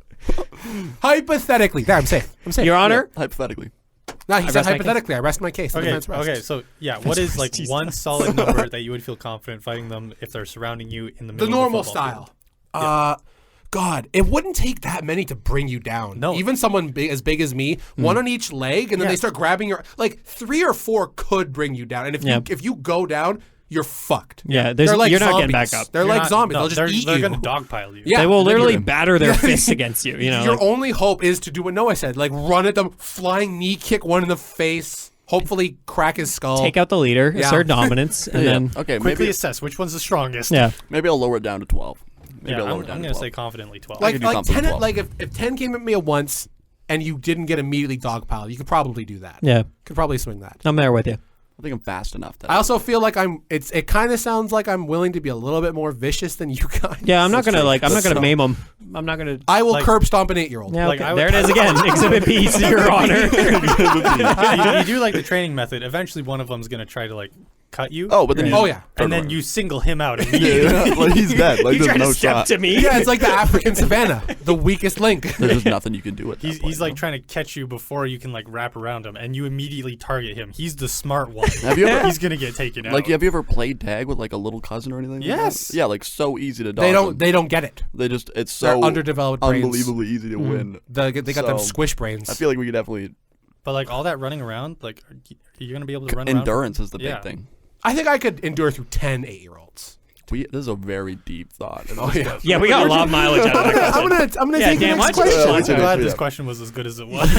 Hypothetically. There, I'm safe. Your Honor, Hypothetically, No, he said rest my hypothetically. I rest my case. The Okay. defense rests. Okay. So yeah, what is like one solid number that you would feel confident fighting them if they're surrounding you in the middle? The normal of the football style. field? God, it wouldn't take that many to bring you down. No. Even someone big as me, one on each leg, and then Yeah. they start grabbing your 3 or 4 could bring you down. And if you go down, you're fucked. Yeah, they're like you're not zombies. getting back up. They're You're like not- zombies. no, They'll just eat they're you. gonna dogpile you. Yeah. They will literally you're- batter their fists against you. You know, Your like- only hope is to do what Noah said, like run at them, flying knee kick one in the face, hopefully crack his skull. take out the leader, Yeah. assert dominance, and then okay, Quickly maybe assess which one's the strongest. maybe I'll lower it down to 12. Maybe Yeah, I'll I'm lower it down gonna to 12. say confidently 12. like could do like something 10. 12. Like if 10 came at me at once, and you didn't get immediately dogpiled, you could probably do that. yeah, Could probably swing that. I'm there with you. I think I'm fast enough. I also feel like it kind of sounds like I'm willing to be a little bit more vicious than you guys. Yeah, I'm not gonna I'm not gonna So- maim them. I'm not gonna. I will Like- curb stomp an 8-year-old. Yeah, Like, okay. I would- There it is again. Exhibit B, Your Honor. you do like the training method. Eventually, one of them's gonna try to like cut you. Oh, but then Oh yeah. and then you single him out immediately. yeah, like he's dead. Like You try there's no to step shot. to me. Yeah, it's like the African savannah, the weakest link. There's just nothing you can do at that He's point, like no? trying to catch you before you can like wrap around him, and you immediately target him. He's the smart one. Have you ever He's gonna get taken out. like have you ever played tag with like a little cousin or anything? like that? Yes. Yeah, like so easy to dodge. They them. don't get it. They just it's They're so underdeveloped brains. unbelievably easy to win. They got them So, squish brains. I feel like we could definitely But like all that running around, like are you gonna be able to run around? endurance is the big Yeah. thing. I think I could endure through 10 8-year-olds. This is a very deep thought. Oh yeah. Yeah, we got a lot of mileage out of that question. I'm gonna Yeah, take the Dan, next why don't you question. just I'm glad Yeah. this question was as good as it was.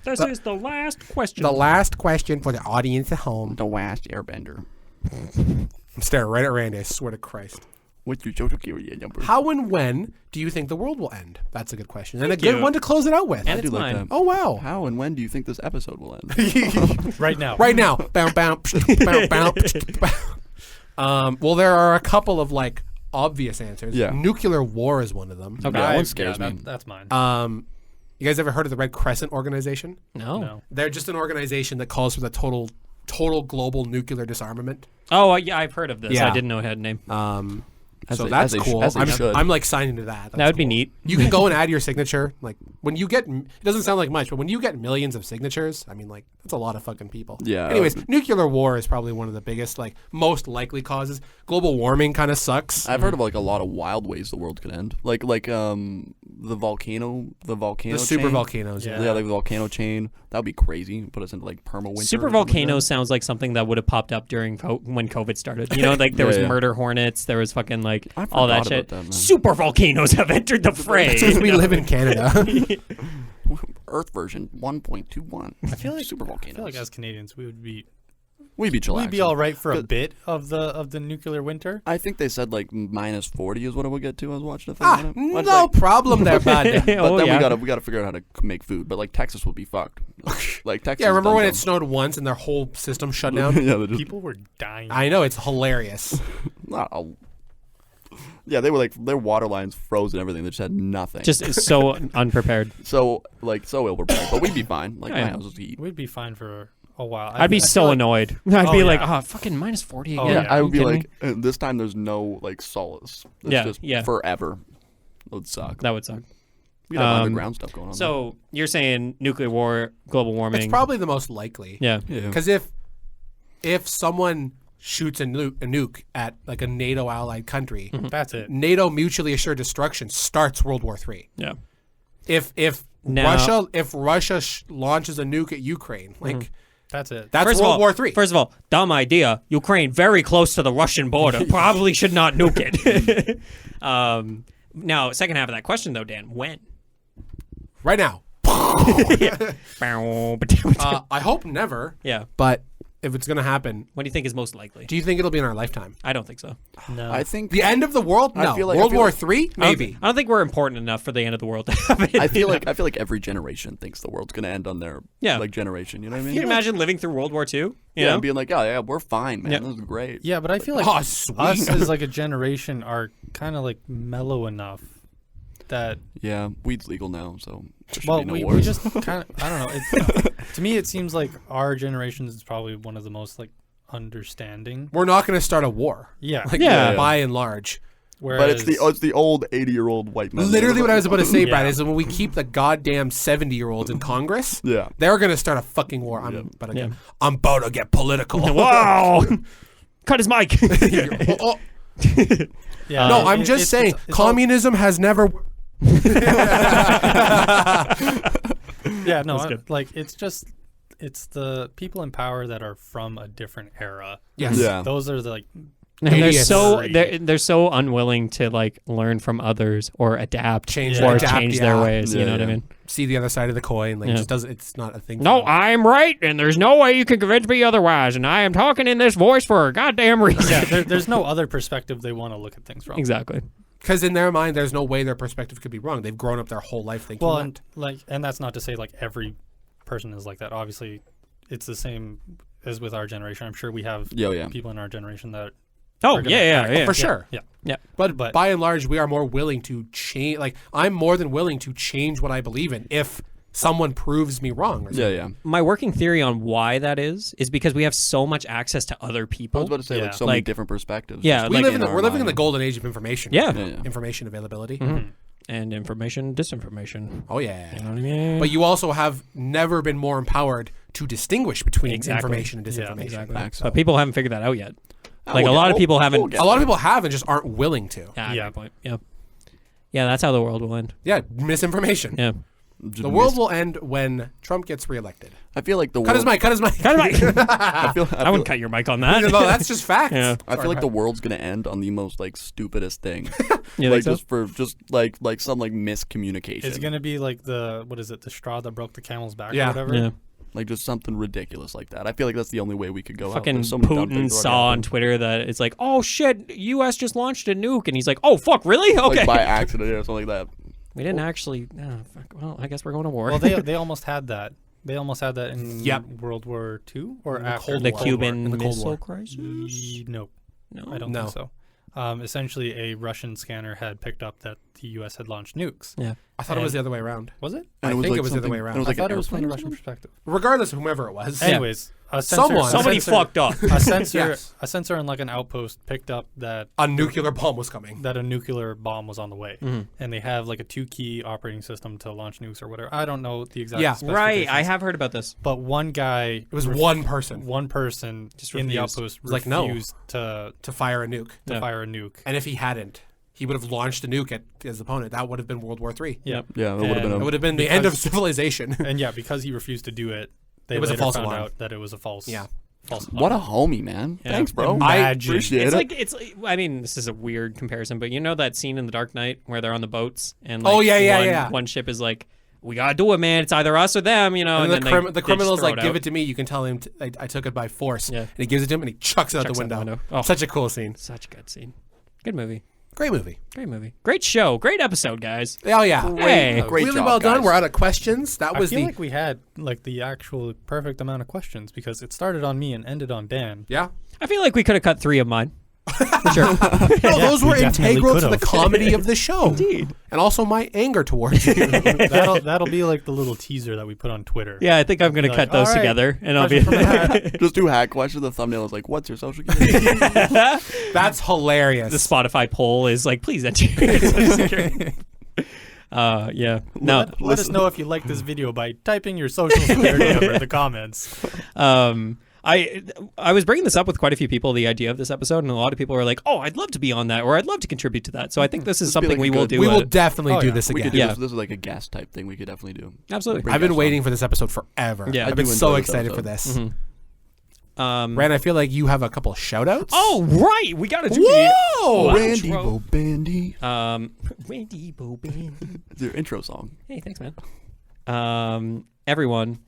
This is the last question. The last question for the audience at home. The last airbender. I'm staring right at Randy. I swear to Christ. What you Jojo number? How and when do you think the world will end? That's a good question. And a Thank good you. one to close it out with. And I do it's like mine. that. Oh, wow. How and when do you think this episode will end? Right now. Right now. Bow, bow, bow, bow, bow. Well, there are a couple of, like, obvious answers. Yeah. Nuclear war is one of them. Okay. that one scares me. That's mine. You guys ever heard of the Red Crescent organization? No. No. They're just an organization that calls for the total global nuclear disarmament. Oh, yeah, I've heard of this. Yeah. I didn't know it had a name. So they- that's as they sh- cool. as they should. I'm like signing to that. That would be neat. You can go and add your signature. Like when you get, it doesn't sound like much, but when you get millions of signatures, I mean, like that's a lot of fucking people. Yeah. Anyways, nuclear war is probably one of the biggest, like most likely causes. Global warming kind of sucks. I've heard of like a lot of wild ways the world could end. Like the volcano The super chain. volcanoes. Yeah. Yeah, like the volcano chain. That would be crazy. Put us into like perma winter. Super volcano sounds like something that would have popped up during when COVID started. You know, like there was Yeah. murder hornets, there was fucking like I all that forgot shit. about that, man. Super volcanoes have entered the fray. Since we live in Canada. Earth version 1.21. I feel like super volcanoes. I feel like as Canadians we'd be chillaxing. all right for a Good. bit of the nuclear winter. I think they said like minus 40 is what it would get to. I was watching a thing. on it. I was no like- problem there, bud. But Oh, then yeah. we gotta figure out how to make food. But like Texas will be fucked. Like Texas. Yeah, remember done when done. it snowed once and their whole system shut down? Yeah, they're just People were dying. I know, it's hilarious. not a. Yeah, they were like their water lines froze and everything. They just had nothing. Just so unprepared. so ill prepared. But we'd be fine. Like my house was heat. We'd be fine for a while. I'd be so annoyed. I'd be like, oh, fucking -40 again. Yeah, I would be kidding like, this time there's no like solace. It's just forever. That would suck. That would suck. We'd have underground stuff going on. So you're saying nuclear war, global warming? It's probably the most likely. Yeah. Because if someone shoots a nuke at like a NATO allied country, that's it. NATO mutually assured destruction starts World War III. Yeah. If Russia launches a nuke at Ukraine, like that's it. That's World War III. First of all, dumb idea. Ukraine very close to the Russian border. Probably should not nuke it. Now, second half of that question though, Dan, when? Right now. I hope never. Yeah. But if it's going to happen, what do you think is most likely? Do you think it'll be in our lifetime? I don't think so. No. I think the end of the world. No. World War III. Maybe. I don't think we're important enough for the end of the world to happen. I feel like every generation thinks the world's going to end on their like generation. You know what I mean? Can you imagine living through World War II? Yeah, and being like, oh yeah, we're fine, man. This is great. Yeah, but I feel like us as like a generation are kind of like mellow enough that weed's legal now, so we just kind of I don't know. To me, it seems like our generation is probably one of the most like understanding. We're not going to start a war. Yeah, by and large. Whereas, but it's the old 80-year-old white man. Literally, what I was about to say, Brad, is when we keep the goddamn 70-year-olds in Congress, they're going to start a fucking war. I'm about to get political. Wow! Cut his mic. No, I'm just saying, communism has never. It's the people in power that are from a different era. Yes. Yeah. Those are the they're so unwilling to like learn from others or adapt change their ways. You know what I mean? See the other side of the coin. Like it just doesn't. It's not a thing. No, I'm right, and there's no way you can convince me otherwise. And I am talking in this voice for a goddamn reason. Yeah, there's no other perspective they want to look at things from. Exactly. Because in their mind, there's no way their perspective could be wrong. They've grown up their whole life thinking that. And that's not to say like every person is like that. Obviously, it's the same as with our generation. I'm sure we have people in our generation that. For sure. Yeah. But by and large, we are more willing to change. Like I'm more than willing to change what I believe in if someone proves me wrong. Or something. My working theory on why that is because we have so much access to other people. I was about to say like so many different perspectives. Yeah, we're living in the golden age of information. Yeah. Information availability. Mm-hmm. And information, disinformation. Oh yeah. You know what I mean? But you also have never been more empowered to distinguish between information and disinformation. Yeah, exactly. But people haven't figured that out yet. A lot of people haven't. A lot of people have and just aren't willing to. Good point. Yeah. Yeah, that's how the world will end. Yeah, misinformation. Yeah. The world will end when Trump gets reelected. I feel like the Cut his mic. I wouldn't cut your mic on that. No, that's just facts. Yeah. I feel like the world's gonna end on the most like stupidest thing. Like just like some like miscommunication. It's gonna be like the straw that broke the camel's back or whatever. Yeah. Like just something ridiculous like that. I feel like that's the only way we could go. Fucking Putin saw on Twitter that it's like, oh shit, U.S. just launched a nuke, and he's like, oh fuck, really? Okay. Like by accident or something like that. We didn't actually. Well, I guess we're going to war. Well, they almost had that. They almost had that in World War II or after the Cuban Missile Crisis. No, I don't think so. Essentially, a Russian scanner had picked up that the U.S. had launched nukes. Yeah, I thought it was the other way around. Was it? I think it was the other way around. I thought it was from the Russian perspective. Regardless of whomever it was. Anyways, somebody fucked up. A sensor in like an outpost picked up that a nuclear bomb was coming. That a nuclear bomb was on the way, and they have like a 2-key operating system to launch nukes or whatever. I don't know the exact. Yeah, right. I have heard about this. But one guy, it was one person just in the outpost refused to fire a nuke. Fire a nuke, and if he hadn't, he would have launched a nuke at his opponent. That would have been World War III. Yep. Yeah, it would have been the end of civilization. And because he refused to do it, they it was later a false found alarm. out that it was a false. Yeah. False what a homie, man. Yeah. Thanks, bro. I appreciate it. I mean, this is a weird comparison, but you know that scene in The Dark Knight where they're on the boats and one ship is like, we gotta do it, man. It's either us or them, you know. And the criminal's like, give it to me. You can tell him I took it by force. Yeah. And he gives it to him and he chucks it out the window. Oh. Such a cool scene. Such a good scene. Good movie. Great movie. Great show. Great episode, guys. Oh, yeah. Hey. Great really job, well done. guys. We're out of questions. I feel like we had like the actual perfect amount of questions because it started on me and ended on Dan. Yeah. I feel like we could have cut 3 of mine. Sure. No, those were we definitely integral to the could've. comedy of the show. Indeed. And also my anger towards you. That'll be like the little teaser that we put on Twitter. Yeah, I think I'm gonna Like, cut those all right, together, and I'll be. question from the hat. Just do hack question. The thumbnail is like, "What's your social security?" That's hilarious. The Spotify poll is like, please enter your social security. Yeah. No. Let us know if you like this video by typing your social security number in the comments. I was bringing this up with quite a few people, the idea of this episode, and a lot of people are like, "Oh, I'd love to be on that, or I'd love to contribute to that." So I think this is This would be something like a we will good- do. we will definitely do yeah. this We again. could do Yeah. this. This is like a guest type thing. We could definitely do. Absolutely. Bring I've been guests waiting on. for this episode forever. Yeah. I've I been do so enjoy this excited for episode. this. Mhm. Rand, I feel like you have a couple shout outs. Oh, right. We got to do Whoa! the Randy outro. Bobandy. Randy Boban. It's your intro song. Hey, thanks, man. Everyone,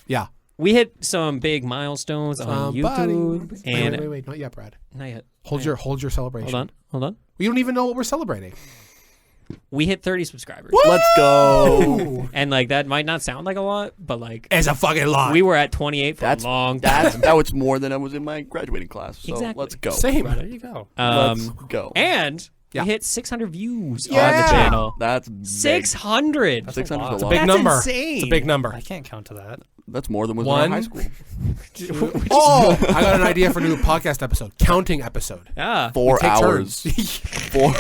Yeah. we hit some big milestones on YouTube, and Wait, not yet, Brad. not yet. Hold your celebration. Hold on. We don't even know what we're celebrating. We hit 30 subscribers, Let's go. and like that might not sound like a lot, but like It's a fucking lot. we were at 28 for That's a long time. that was more than I was in my graduating class. So Exactly. let's go. Same. There you go. Let's go. And Yeah. we hit 600 views on Yeah. the channel. That's big. 600. That's 600 a is lot. a Big lot. That's number. insane. It's a big number. I can't count to that. That's more than was One. in our high school. Oh, I got an idea for a new podcast episode. Counting episode. Yeah. 4 take hours. turns. 4.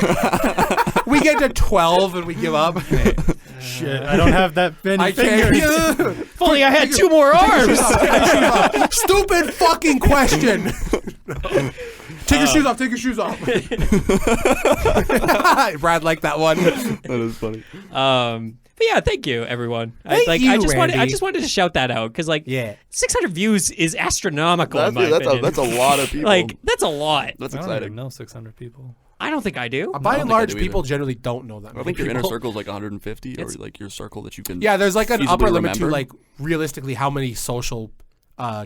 We get to 12 and we give up. Shit, I don't have that many I fingers. can't. If only I had 2 more arms. Stupid fucking question. Take your shoes off. Take your shoes off. Brad liked that one. That is funny. But yeah, thank you, everyone. Thank I you, just Randy. wanted to shout that out because, like, Yeah. 600 views is astronomical. in my opinion. That's a lot of people. Like, that's a lot. That's I don't even exciting. know 600 people. I don't think I do. By don't and think I large, do people either. generally don't know that. I many think your inner people. circle is like 150, or It's- like your circle that you can. Yeah, there's like an feasibly upper limit to remember. like realistically how many social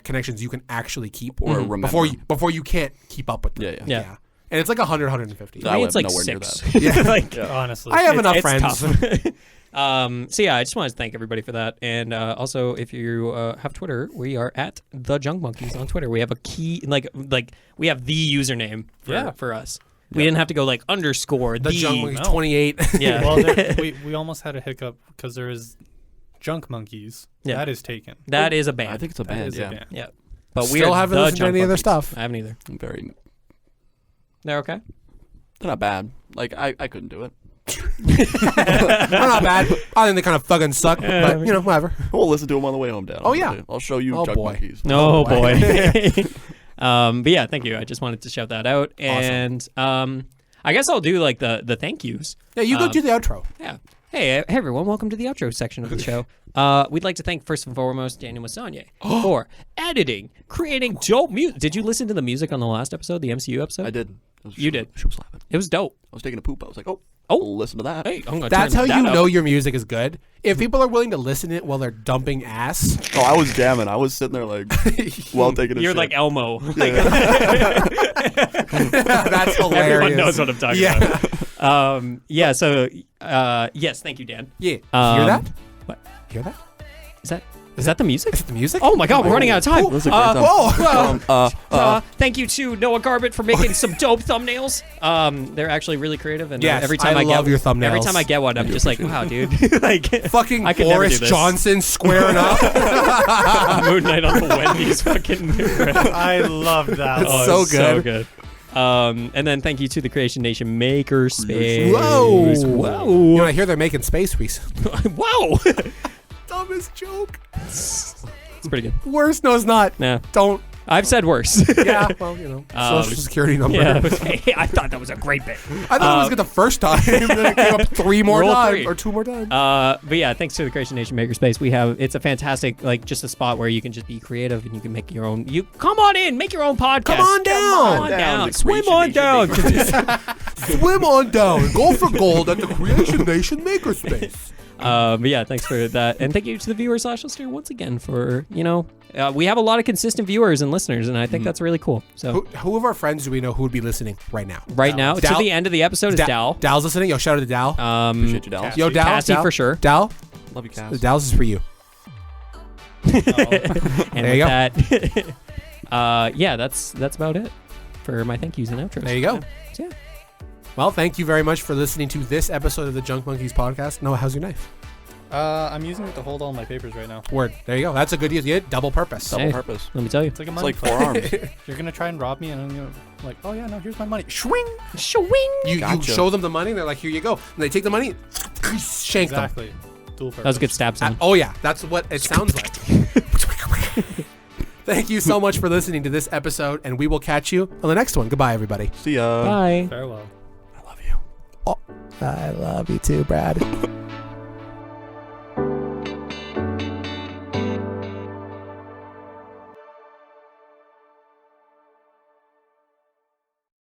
connections you can actually keep Or remember. before you can't keep up with them. Yeah. And it's like 100, 150. So I I mean, would it's like nowhere near 6. that. Yeah. like, Honestly. I have enough it's friends. tough. So yeah, I just wanted to thank everybody for that, and also if you have Twitter, we are at the Junk Monkeys on Twitter. We have a key, like we have the username for us. We didn't have to go like underscore The Junk Monkey No. 28. Yeah. Well, we almost had a hiccup because there is Junk Monkeys. Yeah. That is taken. That is a band. I think it's a That band. is a Yeah. band. Yeah. But we Still are haven't the listened to Junk any of their Monkeys. stuff. I haven't either. Very. They're okay. They're not bad. Like I couldn't do it. They're not bad. I think they kind of fucking suck, but you know, whatever. We'll listen to them on the way home, Dad. Oh, yeah. I'll show you Oh, Jug boy. Monkeys. No, Oh, boy. boy. But yeah, thank you. I just wanted to shout that out. And I guess I'll do like the thank yous. Yeah, you go do the outro. Yeah. Hey everyone, welcome to the outro section of the show. We'd like to thank first and foremost Daniel Mosionier for editing, creating dope music. Did you listen to the music on the last episode, the MCU episode? I did. You did. Shoe slapping. It was dope. I was taking a poop. I was like, oh, Oh. listen to that. Hey, I'm gonna That's how turn you that know up. your music is good. If people are willing to listen to it while they're dumping ass, Oh, I was jamming. I was sitting there like, while taking a You're shit. like Elmo. that's hilarious. Everyone knows what I'm talking Yeah. about. Yeah. So yes, thank you, Dan. Yeah. Hear Um, that? what? Hear that? Is that the music? Is it the music? Oh my God, we're running out of time. That's a great time. Whoa. Thank you to Noah Garbutt for making some dope thumbnails. They're actually really creative, and Yes, every time I I love get your thumbnails. every time I get one, I'm just like, wow, dude, like Fucking I could never Boris do this. Johnson squaring up. Moon Knight on the Wendy's fucking. I love that. That's one. so it's good. So good. And then thank you to the Creation Nation Makerspace. Whoa. You Whoa. know, I hear they're making space recently. Whoa. Dumbest joke. It's pretty good. Worse? No, it's not. Nah. Don't. I've said worse. Yeah, well, you know, social security number. Yeah. Hey, I thought that was a great bit. I thought it was good the first time. Then it came up 3 more Roll times 3. or 2 more times. But yeah, thanks to the Creation Nation Makerspace, it's a fantastic, like, just a spot where you can just be creative and you can make your own. You come on in, make your own podcast. Come on down. Come on down. The Swim Creation on Nation down. Makerspace. Swim on down. Go for gold at the Creation Nation Makerspace. But yeah, thanks for that, and thank you to the viewers /listener once again for we have a lot of consistent viewers and listeners, and I think that's really cool. So Who of our friends do we know who would be listening right now? right now, Dal- to the end of the episode is Dal. Dal's listening. Yo, shout out to Dal. Appreciate you, Dallas. Yo, Dal. Cassie Dal, for sure. Dal. Love you, Cass. Dal's is for you. And There you with that, yeah, that's about it for my thank yous and outros. There you go. So, yeah. Well, thank you very much for listening to this episode of the Junk Monkeys podcast. Noah, how's your knife? I'm using it to hold all my papers right now. Word. There you go. That's a good use. Yeah, double purpose. Double Hey. purpose. Let me tell you. It's like a It's money like clip. forearms. You're gonna try and rob me, and I'm gonna like, oh yeah, no, here's my money. Swing. You Gotcha. show them the money, and they're like, here you go. And they take the money, shank them. Exactly. Dual purpose. That was a good stab sound. Oh, yeah. That's what it sounds like. Thank you so much for listening to this episode, and we will catch you on the next one. Goodbye, everybody. See ya. Bye. Farewell. I love you. Oh, I love you too, Brad.